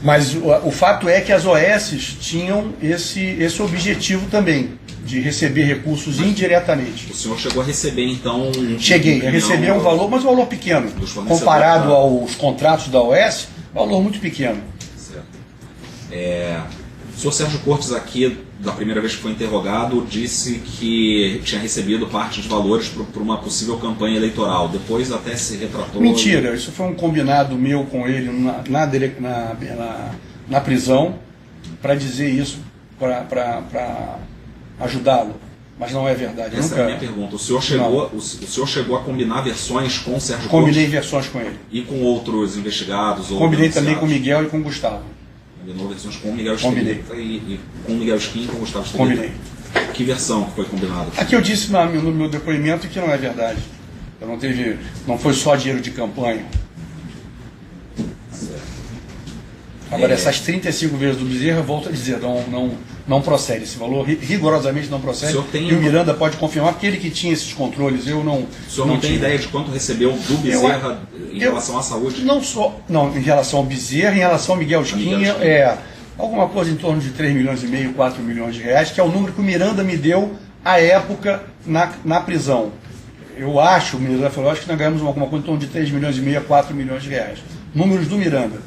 Mas o fato é que as OS tinham esse objetivo também, de receber recursos indiretamente. O senhor chegou a receber, então... Cheguei a receber um valor, mas um valor pequeno. Comparado aos contratos da OS, valor muito pequeno. Certo. O senhor Sérgio Cortes aqui, da primeira vez que foi interrogado, disse que tinha recebido parte dos valores para uma possível campanha eleitoral. Depois até se retratou... Mentira, isso foi um combinado meu com ele na prisão para dizer isso, para ajudá-lo. Mas não é verdade. Essa é a minha pergunta. O senhor chegou a combinar versões com o Sérgio Cortes? Combinei versões com ele. E com outros investigados? Combinei também com o Miguel e com o Gustavo. Combinou versões com o Miguel Estrelita e com o Miguel Skin e com o Gustavo Estrelita? Combinei. Que versão que foi combinada? Aqui eu disse no meu depoimento que não é verdade. Não foi só dinheiro de campanha. Certo. Agora, essas 35 vezes do Bezerra, eu volto a dizer, não procede. Esse valor rigorosamente não procede. E o Miranda pode confirmar, porque ele que tinha esses controles, eu não... O senhor não tem ideia de quanto recebeu do Bezerra em relação à saúde? Não, em relação ao Bezerra, em relação ao Miguel Skin, alguma coisa em torno de 3 milhões e meio, 4 milhões de reais, que é o número que o Miranda me deu à época na prisão. Eu acho, o Miranda falou, acho que nós ganhamos alguma coisa em torno de 3 milhões e meio a 4 milhões de reais. Números do Miranda.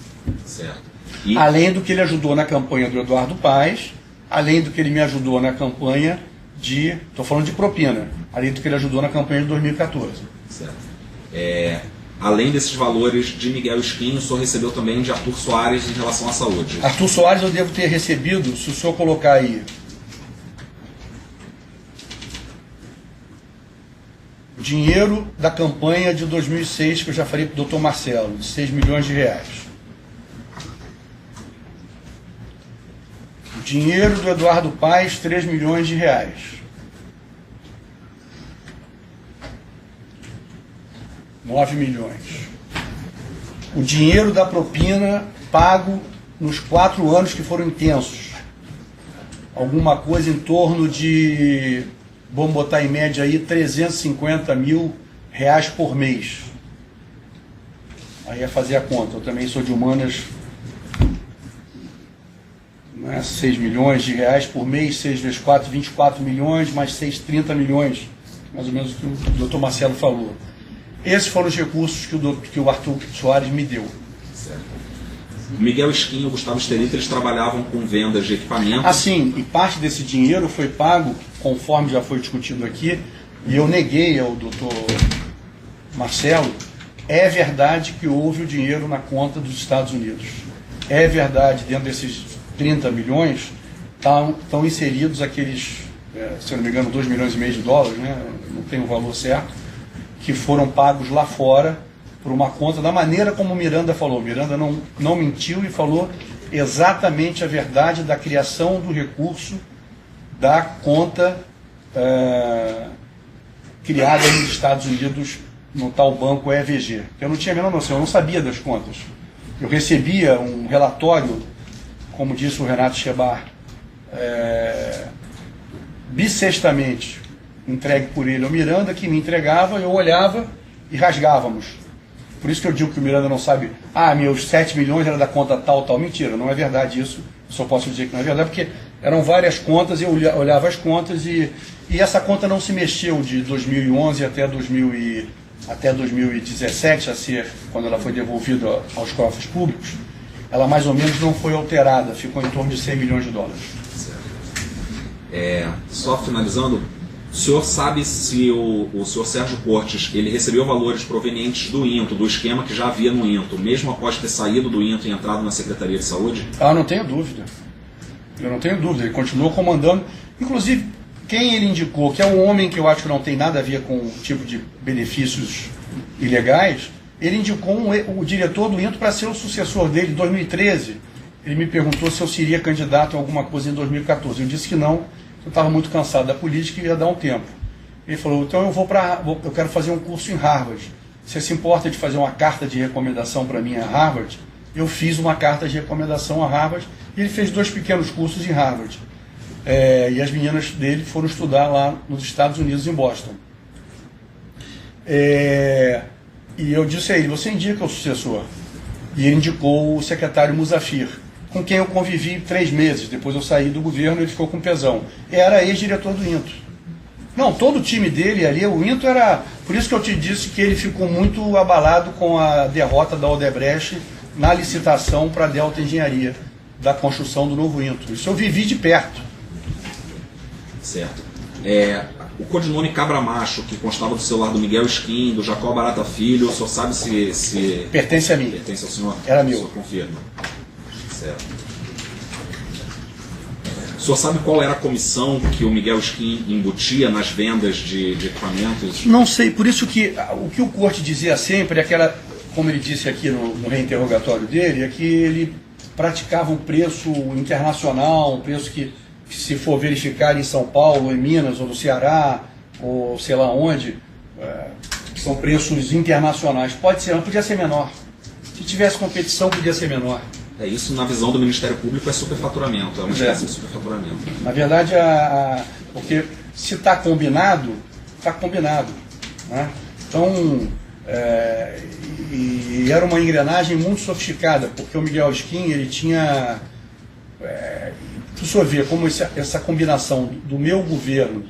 Certo. Além do que ele ajudou na campanha do Eduardo Paes, além do que ele me ajudou na campanha estou falando de propina, além do que ele ajudou na campanha de 2014. Certo. Além desses valores de Miguel Skin, o senhor recebeu também de Arthur Soares em relação à saúde? Arthur Soares eu devo ter recebido, se o senhor colocar aí, o dinheiro da campanha de 2006, que eu já falei para o Dr. Marcelo, de 6 milhões de reais. Dinheiro do Eduardo Paes, 3 milhões de reais. R$9 milhões. O dinheiro da propina pago nos 4 anos que foram intensos. Alguma coisa em torno de, vamos botar em média aí, 350 mil reais por mês. Aí é fazer a conta. Eu também sou de humanas. 6 milhões de reais por mês, 6 vezes 4, 24 milhões, mais 6, 30 milhões, mais ou menos o que o Dr. Marcelo falou. Esses foram os recursos que o Arthur Soares me deu. Certo. O Miguel Skin e o Gustavo Estrelita, eles trabalhavam com vendas de equipamentos. Assim, e parte desse dinheiro foi pago, conforme já foi discutido aqui, e eu neguei ao Dr. Marcelo, é verdade que houve o dinheiro na conta dos Estados Unidos. É verdade, dentro desses 30 milhões, estão inseridos aqueles, se eu não me engano, 2,5 milhões de dólares, né? Não tenho o valor certo, que foram pagos lá fora por uma conta, da maneira como o Miranda falou. Miranda não mentiu e falou exatamente a verdade da criação do recurso da conta criada nos Estados Unidos no tal banco EVG. Eu não tinha a menor noção, eu não sabia das contas. Eu recebia um relatório, como disse o Renato Schebar, bissextamente entregue por ele ao Miranda, que me entregava, eu olhava e rasgávamos. Por isso que eu digo que o Miranda não sabe, meus 7 milhões era da conta tal. Mentira, não é verdade isso. Só posso dizer que não é verdade, porque eram várias contas, eu olhava as contas e essa conta não se mexeu de 2011 até 2017, a ser, quando ela foi devolvida aos cofres públicos. Ela mais ou menos não foi alterada, ficou em torno de 100 milhões de dólares. Só finalizando, o senhor sabe se o senhor Sérgio Cortes ele recebeu valores provenientes do INTO, do esquema que já havia no INTO, mesmo após ter saído do INTO e entrado na Secretaria de Saúde? Não tenho dúvida. Eu não tenho dúvida. Ele continuou comandando. Inclusive, quem ele indicou, que é um homem que eu acho que não tem nada a ver com o tipo de benefícios ilegais, ele indicou o diretor do INTO para ser o sucessor dele em 2013. Ele me perguntou se eu seria candidato a alguma coisa em 2014. Eu disse que não, eu estava muito cansado da política e ia dar um tempo. Ele falou, então eu quero fazer um curso em Harvard. Você se importa de fazer uma carta de recomendação para mim a Harvard? Eu fiz uma carta de recomendação a Harvard e ele fez 2 pequenos cursos em Harvard. E as meninas dele foram estudar lá nos Estados Unidos, em Boston. E eu disse a ele, você indica o sucessor? E ele indicou o secretário Musafir, com quem eu convivi 3 meses. Depois eu saí do governo e ele ficou com pesão. Era ex-diretor do INTO. Não, todo o time dele ali, o INTO era... Por isso que eu te disse que ele ficou muito abalado com a derrota da Odebrecht na licitação para a Delta Engenharia, da construção do novo INTO. Isso eu vivi de perto. Certo. O codinome Cabra Macho, que constava do celular do Miguel Skin, do Jacó Barata Filho, o senhor sabe se... Pertence a mim. Pertence ao senhor? Era meu. O senhor confirma. Certo. O senhor sabe qual era a comissão que o Miguel Skin embutia nas vendas de equipamentos? Não sei, por isso que o que o Corte dizia sempre, como ele disse aqui no reinterrogatório dele, é que ele praticava um preço internacional, um preço que se for verificar em São Paulo, em Minas, ou no Ceará, ou sei lá onde, são preços internacionais. Podia ser menor. Se tivesse competição, podia ser menor. Isso, na visão do Ministério Público, é superfaturamento, é uma espécie de superfaturamento. Na verdade, porque se está combinado, está combinado. Né? Então, e era uma engrenagem muito sofisticada, porque o Miguel Skin, ele tinha... Se o senhor vê como essa combinação do meu governo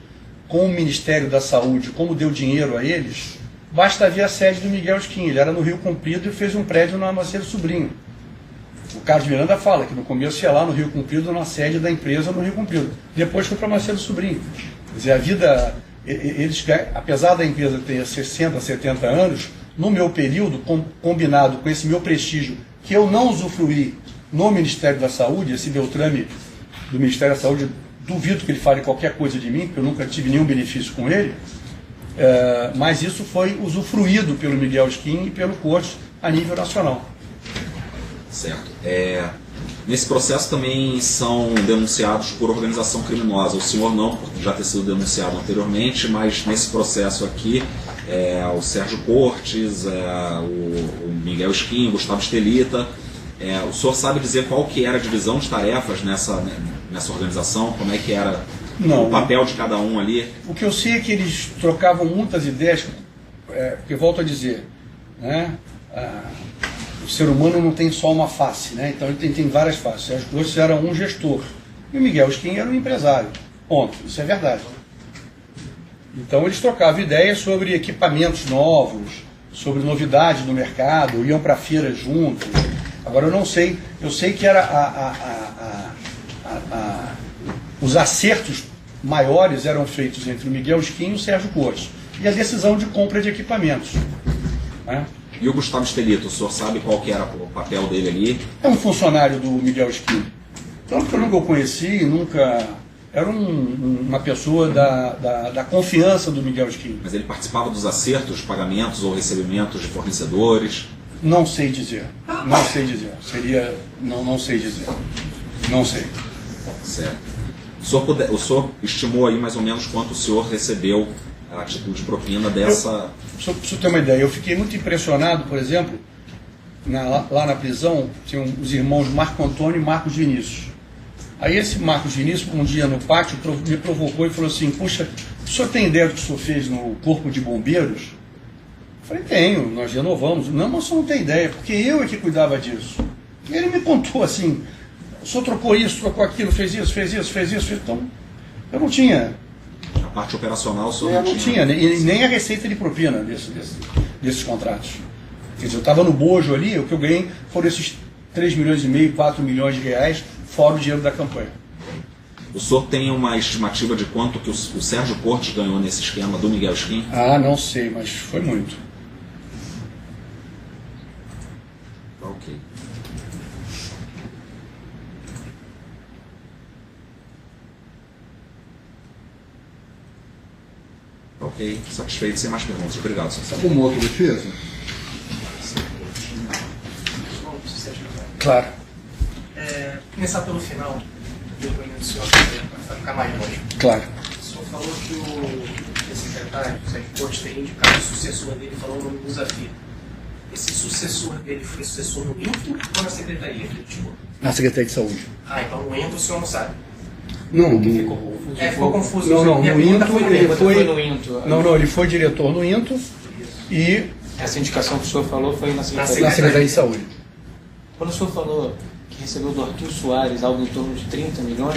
com o Ministério da Saúde, como deu dinheiro a eles, basta ver a sede do Miguel Skin. Ele era no Rio Comprido e fez um prédio na Macedo Sobrinho. O Carlos Miranda fala que no começo ia lá no Rio Comprido, na sede da empresa no Rio Comprido. Depois foi para Macedo Sobrinho. Quer dizer, a vida... apesar da empresa ter 60, 70 anos, no meu período, combinado com esse meu prestígio, que eu não usufruí no Ministério da Saúde, esse Beltrame do Ministério da Saúde, duvido que ele fale qualquer coisa de mim, porque eu nunca tive nenhum benefício com ele, mas isso foi usufruído pelo Miguel Skin e pelo Cortes a nível nacional. Certo. Nesse processo também são denunciados por organização criminosa. O senhor não, por já ter sido denunciado anteriormente, mas nesse processo aqui, o Sérgio Cortes, o Miguel Skin, o Gustavo Estelita. O senhor sabe dizer qual que era a divisão de tarefas nessa organização? Como é que era o papel de cada um ali? O que eu sei é que eles trocavam muitas ideias, porque volto a dizer, né? O ser humano não tem só uma face, né? Então ele tem várias faces. O Sérgio Cortes era um gestor e o Miguel Skin era um empresário. Ponto. Isso é verdade. Então eles trocavam ideias sobre equipamentos novos, sobre novidades no mercado, iam para feiras juntos. Agora eu não sei, eu sei que era os acertos maiores eram feitos entre o Miguel Skin e o Sérgio Cortes. E a decisão de compra de equipamentos. Né? E o Gustavo Estelita, o senhor sabe qual que era o papel dele ali? É um funcionário do Miguel Skin. Tanto que eu nunca o conheci, nunca... Era uma pessoa da confiança do Miguel Skin. Mas ele participava dos acertos, pagamentos ou recebimentos de fornecedores? Não sei dizer. Não sei dizer. Seria... Não sei dizer. Não sei. Certo. O senhor estimou aí mais ou menos quanto o senhor recebeu a título de propina dessa... Só para você ter uma ideia, eu fiquei muito impressionado, por exemplo, lá na prisão, tinham os irmãos Marco Antônio e Marcos Vinícius. Aí esse Marcos Vinícius, um dia no pátio, me provocou e falou assim, puxa, o senhor tem ideia do que o senhor fez no Corpo de Bombeiros? Eu falei, tenho, nós renovamos. Não, mas o senhor não tem ideia, porque eu é que cuidava disso. E ele me contou assim, o senhor trocou isso, trocou aquilo, fez isso, fez isso, fez isso. Então, eu não tinha... A parte operacional o senhor Eu não tinha, nem a receita de propina desses contratos. Quer dizer, eu estava no bojo ali, o que eu ganhei foram esses 3 milhões e meio, 4 milhões de reais, fora o dinheiro da campanha. O senhor tem uma estimativa de quanto que o Sérgio Cortes ganhou nesse esquema do Miguel Skin? Ah, não sei, mas foi muito. Ok. Ok, satisfeito, sem mais perguntas. Obrigado, senhor. Alguma outra defesa? Claro. Começar pelo final do depoimento do senhor, para ficar mais longe. Claro. O senhor falou que o secretário, o Sérgio Cortes, teria indicado o sucessor dele, falou o nome do Zafir. Esse sucessor dele foi sucessor no INTO ou na Secretaria? Tipo... Na Secretaria de Saúde. Ah, então no INTO o senhor não sabe. Não, Ficou confuso. Não, Minha no pergunta INTO foi ele no foi... no INTO. Não, ele foi diretor no INTO e Essa indicação que o senhor falou foi na na Secretaria. Secretaria de Saúde. Quando o senhor falou que recebeu do Arthur Soares algo em torno de 30 milhões,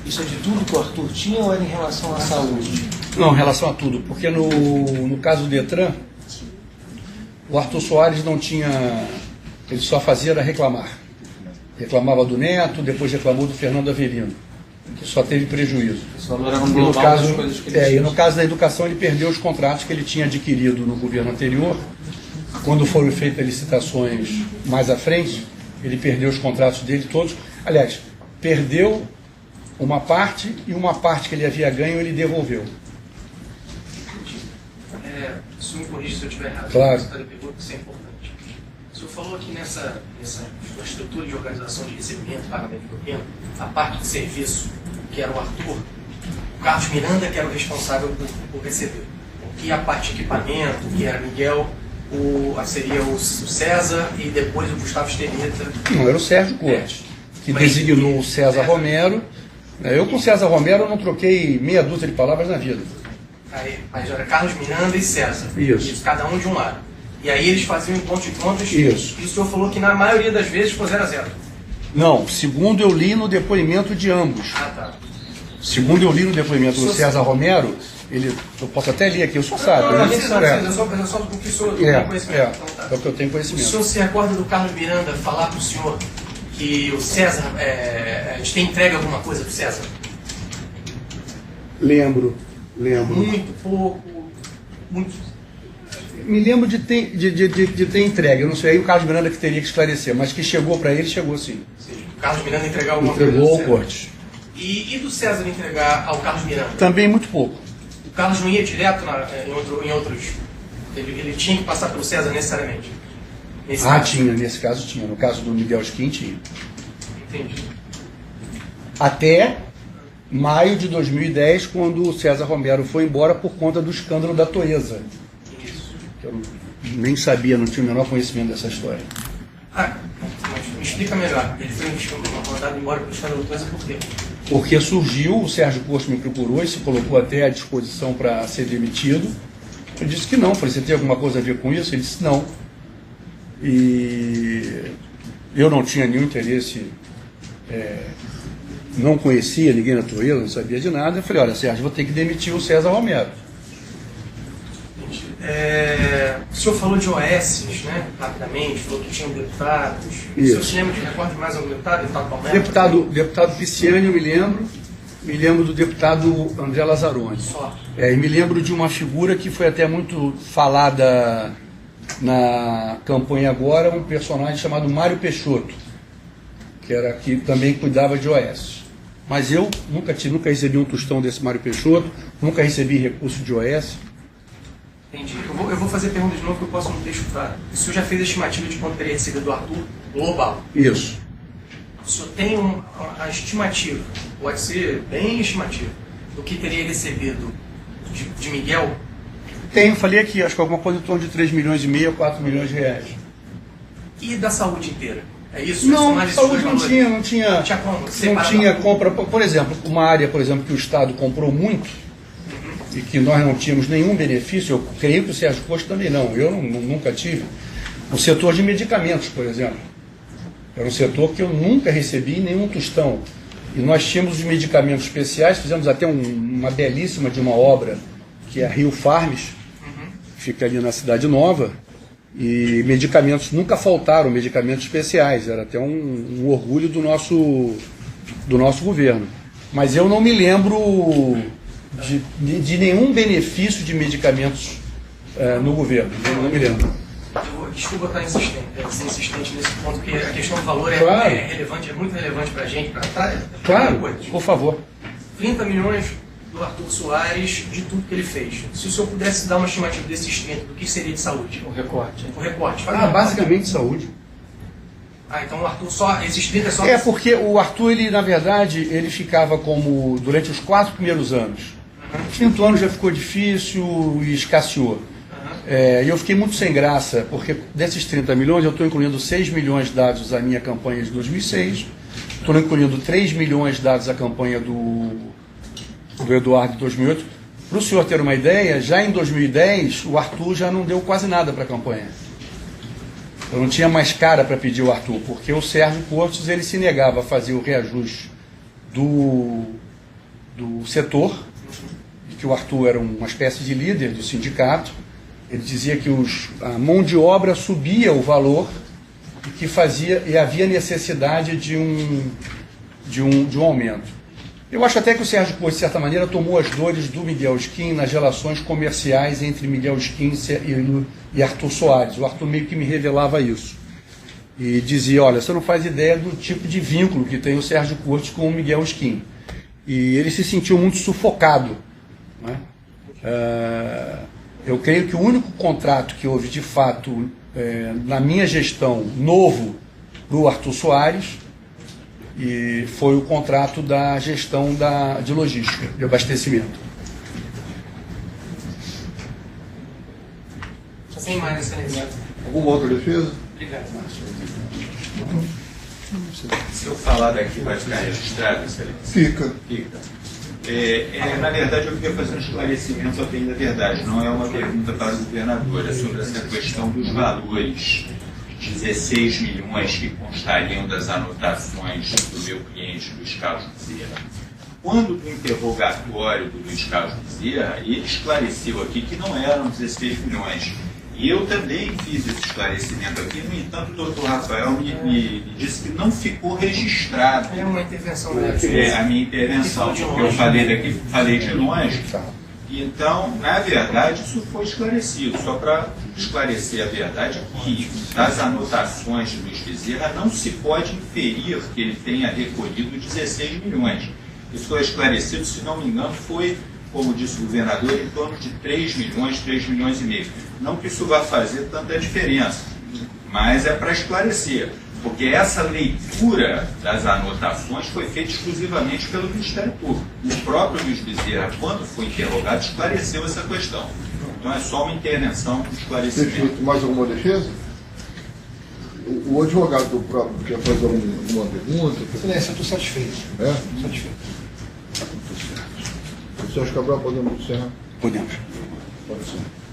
isso é de tudo que o Arthur tinha ou era em relação à saúde? Não, em relação a tudo, porque no caso do Detran, o Arthur Soares não tinha... Ele só fazia era reclamar. Reclamava do Neto, depois reclamou do Fernando Avelino, que só teve prejuízo. Esse valor era um E no global caso, das coisas que ele e no caso da educação, ele perdeu os contratos que ele tinha adquirido no governo anterior. Quando foram feitas licitações mais à frente, ele perdeu os contratos dele todos. Aliás, perdeu uma parte e uma parte que ele havia ganho ele devolveu. O senhor me corrija se eu estiver errado. Claro. Isso é importante. O senhor falou que nessa estrutura de organização de recebimento, pagamento de propina, a parte de serviço, que era o Arthur, o Carlos Miranda, que era o responsável por receber. E a parte de equipamento, que era Miguel, seria o César e depois o Gustavo Estelita. Não, era o Sérgio Cortes, que Mas- designou o César Romero. Eu com o César Romero não troquei meia dúzia de palavras na vida. Aí, mas era Carlos Miranda e César. Isso. Cada um de um lado. E aí eles faziam encontro de contas. Isso. E o senhor falou que na maioria das vezes foi 0 a 0. Não, segundo eu li no depoimento de ambos. Ah, tá. Segundo eu li no depoimento do César Romero, eu posso até ler aqui, o senhor sabe. Não, né? não precisa, é só do que o senhor tem conhecimento. Então, tá. É o que eu tenho O conhecimento. senhor se recorda do Carlos Miranda falar para o senhor que o César, a gente tem entregue alguma coisa para o César? Lembro. Muito pouco, muito... Me lembro de ter entregue, eu não sei aí o Carlos Miranda que teria que esclarecer, mas que chegou para ele, chegou sim. O Carlos Miranda entregar alguma coisa Entregou ao pro César. Cortes. E do César entregar ao Carlos Miranda? Também muito pouco. O Carlos não ia direto em outros... Ele tinha que passar pelo César necessariamente? Nesse caso. Tinha, nesse caso tinha. No caso do Miguel Skin tinha. Entendi. Até maio de 2010, quando o César Romero foi embora por conta do escândalo da Toesa. Isso. Que eu nem sabia, não tinha o menor conhecimento dessa história. Mas me explica melhor. Ele foi mandado embora pelo escândalo da Toesa por quê? Porque surgiu, o Sérgio Cortes me procurou e se colocou até à disposição para ser demitido. Eu disse que não. Falei, você tem alguma coisa a ver com isso? Ele disse não. E eu não tinha nenhum interesse, não conhecia ninguém na Toesa, não sabia de nada. Eu falei, olha, Sérgio, vou ter que demitir o César Romero. O senhor falou de OS, né? Rapidamente, falou que tinham deputados. Isso. O senhor se lembra de recorde mais algum deputado Palmeiras? Deputado Pisciani, eu me lembro. Me lembro do deputado André Lazzaroni. Só. E me lembro de uma figura que foi até muito falada na campanha agora, um personagem chamado Mário Peixoto, que também cuidava de OS. Mas eu nunca recebi um tostão desse Mário Peixoto, nunca recebi recurso de OS. Entendi. Eu vou fazer a pergunta de novo que eu posso não ter chutado. O senhor já fez a estimativa de quanto teria recebido do Arthur global? Isso. O senhor tem a estimativa, pode ser bem estimativa, do que teria recebido de Miguel? Tenho, falei aqui, acho que alguma coisa em torno de 3 milhões e meio a 4 milhões de reais. E da saúde inteira? É isso? Não, Mais saúde esses dois não tinha como? não tinha compra. Por exemplo, uma área, por exemplo, que o Estado comprou muito e que nós não tínhamos nenhum benefício, eu creio que o Sérgio Costa também não, eu nunca tive. O setor de medicamentos, por exemplo. Era um setor que eu nunca recebi nenhum tostão. E nós tínhamos os medicamentos especiais, fizemos até uma belíssima de uma obra, que é a Rio Farms, fica ali na Cidade Nova, e medicamentos nunca faltaram, medicamentos especiais, era até um orgulho do nosso governo. Mas eu não me lembro de nenhum benefício de medicamentos no governo, eu não me lembro. Desculpa estar ser insistente nesse ponto, porque a questão do valor Claro. é relevante, é muito relevante para a gente. Claro, por favor. 30 milhões do Arthur Soares de tudo que ele fez. Se o senhor pudesse dar uma estimativa desses 30, do que seria de saúde? O recorte. O recorte. Faz um recorte. Basicamente saúde. Então o Arthur só, esses 30 é só... É porque o Arthur, ele, na verdade, ele ficava como, durante os 4 primeiros anos. O quinto ano já ficou difícil e escasseou. E eu fiquei muito sem graça, porque desses 30 milhões eu estou incluindo 6 milhões dados à minha campanha de 2006, estou incluindo 3 milhões dados à campanha do Eduardo de 2008. Para o senhor ter uma ideia, já em 2010 o Arthur já não deu quase nada para a campanha. Eu não tinha mais cara para pedir o Arthur, porque o Sérgio Cortes ele se negava a fazer o reajuste do setor, e que o Arthur era uma espécie de líder do sindicato. Ele dizia que a mão de obra subia o valor e havia necessidade de um aumento. Eu acho até que o Sérgio Cortes, de certa maneira, tomou as dores do Miguel Skin nas relações comerciais entre Miguel Skin e Arthur Soares. O Arthur meio que me revelava isso. E dizia, olha, você não faz ideia do tipo de vínculo que tem o Sérgio Cortes com o Miguel Skin. E ele se sentiu muito sufocado, né? Eu creio que o único contrato que houve, de fato, na minha gestão, novo, do Arthur Soares, e foi o contrato da gestão de logística, de abastecimento. Sem mais, excelência. Alguma outra defesa? Obrigado. Se eu falar daqui, vai ficar registrado, excelência? Fica. Fica. Na verdade, eu queria fazer um esclarecimento a bem da verdade. Não é uma pergunta para o governador, é sobre essa questão dos valores. 16 milhões que constariam das anotações do meu cliente Luiz Carlos Bezerra. Quando do interrogatório do Luiz Carlos Bezerra, ele esclareceu aqui que não eram 16 milhões. E eu também fiz esse esclarecimento aqui, no entanto, o doutor Rafael me disse que não ficou registrado. É uma intervenção dela. A minha intervenção, porque eu falei de longe. Então, na verdade, isso foi esclarecido. Só para esclarecer a verdade, que das anotações de Luiz Bezerra não se pode inferir que ele tenha recolhido 16 milhões. Isso foi esclarecido, se não me engano, foi, como disse o governador, em torno de 3 milhões e meio. Não que isso vá fazer tanta diferença, mas é para esclarecer. Porque essa leitura das anotações foi feita exclusivamente pelo Ministério Público. O próprio Luiz Bezerra, quando foi interrogado, esclareceu essa questão. Então é só uma intervenção de esclarecimento. Perfeito. Mais alguma defesa? O advogado do próprio quer fazer alguma pergunta? Excelência, eu estou satisfeito. Satisfeito. O Sérgio Cabral, podemos encerrar? Podemos. Pode ser.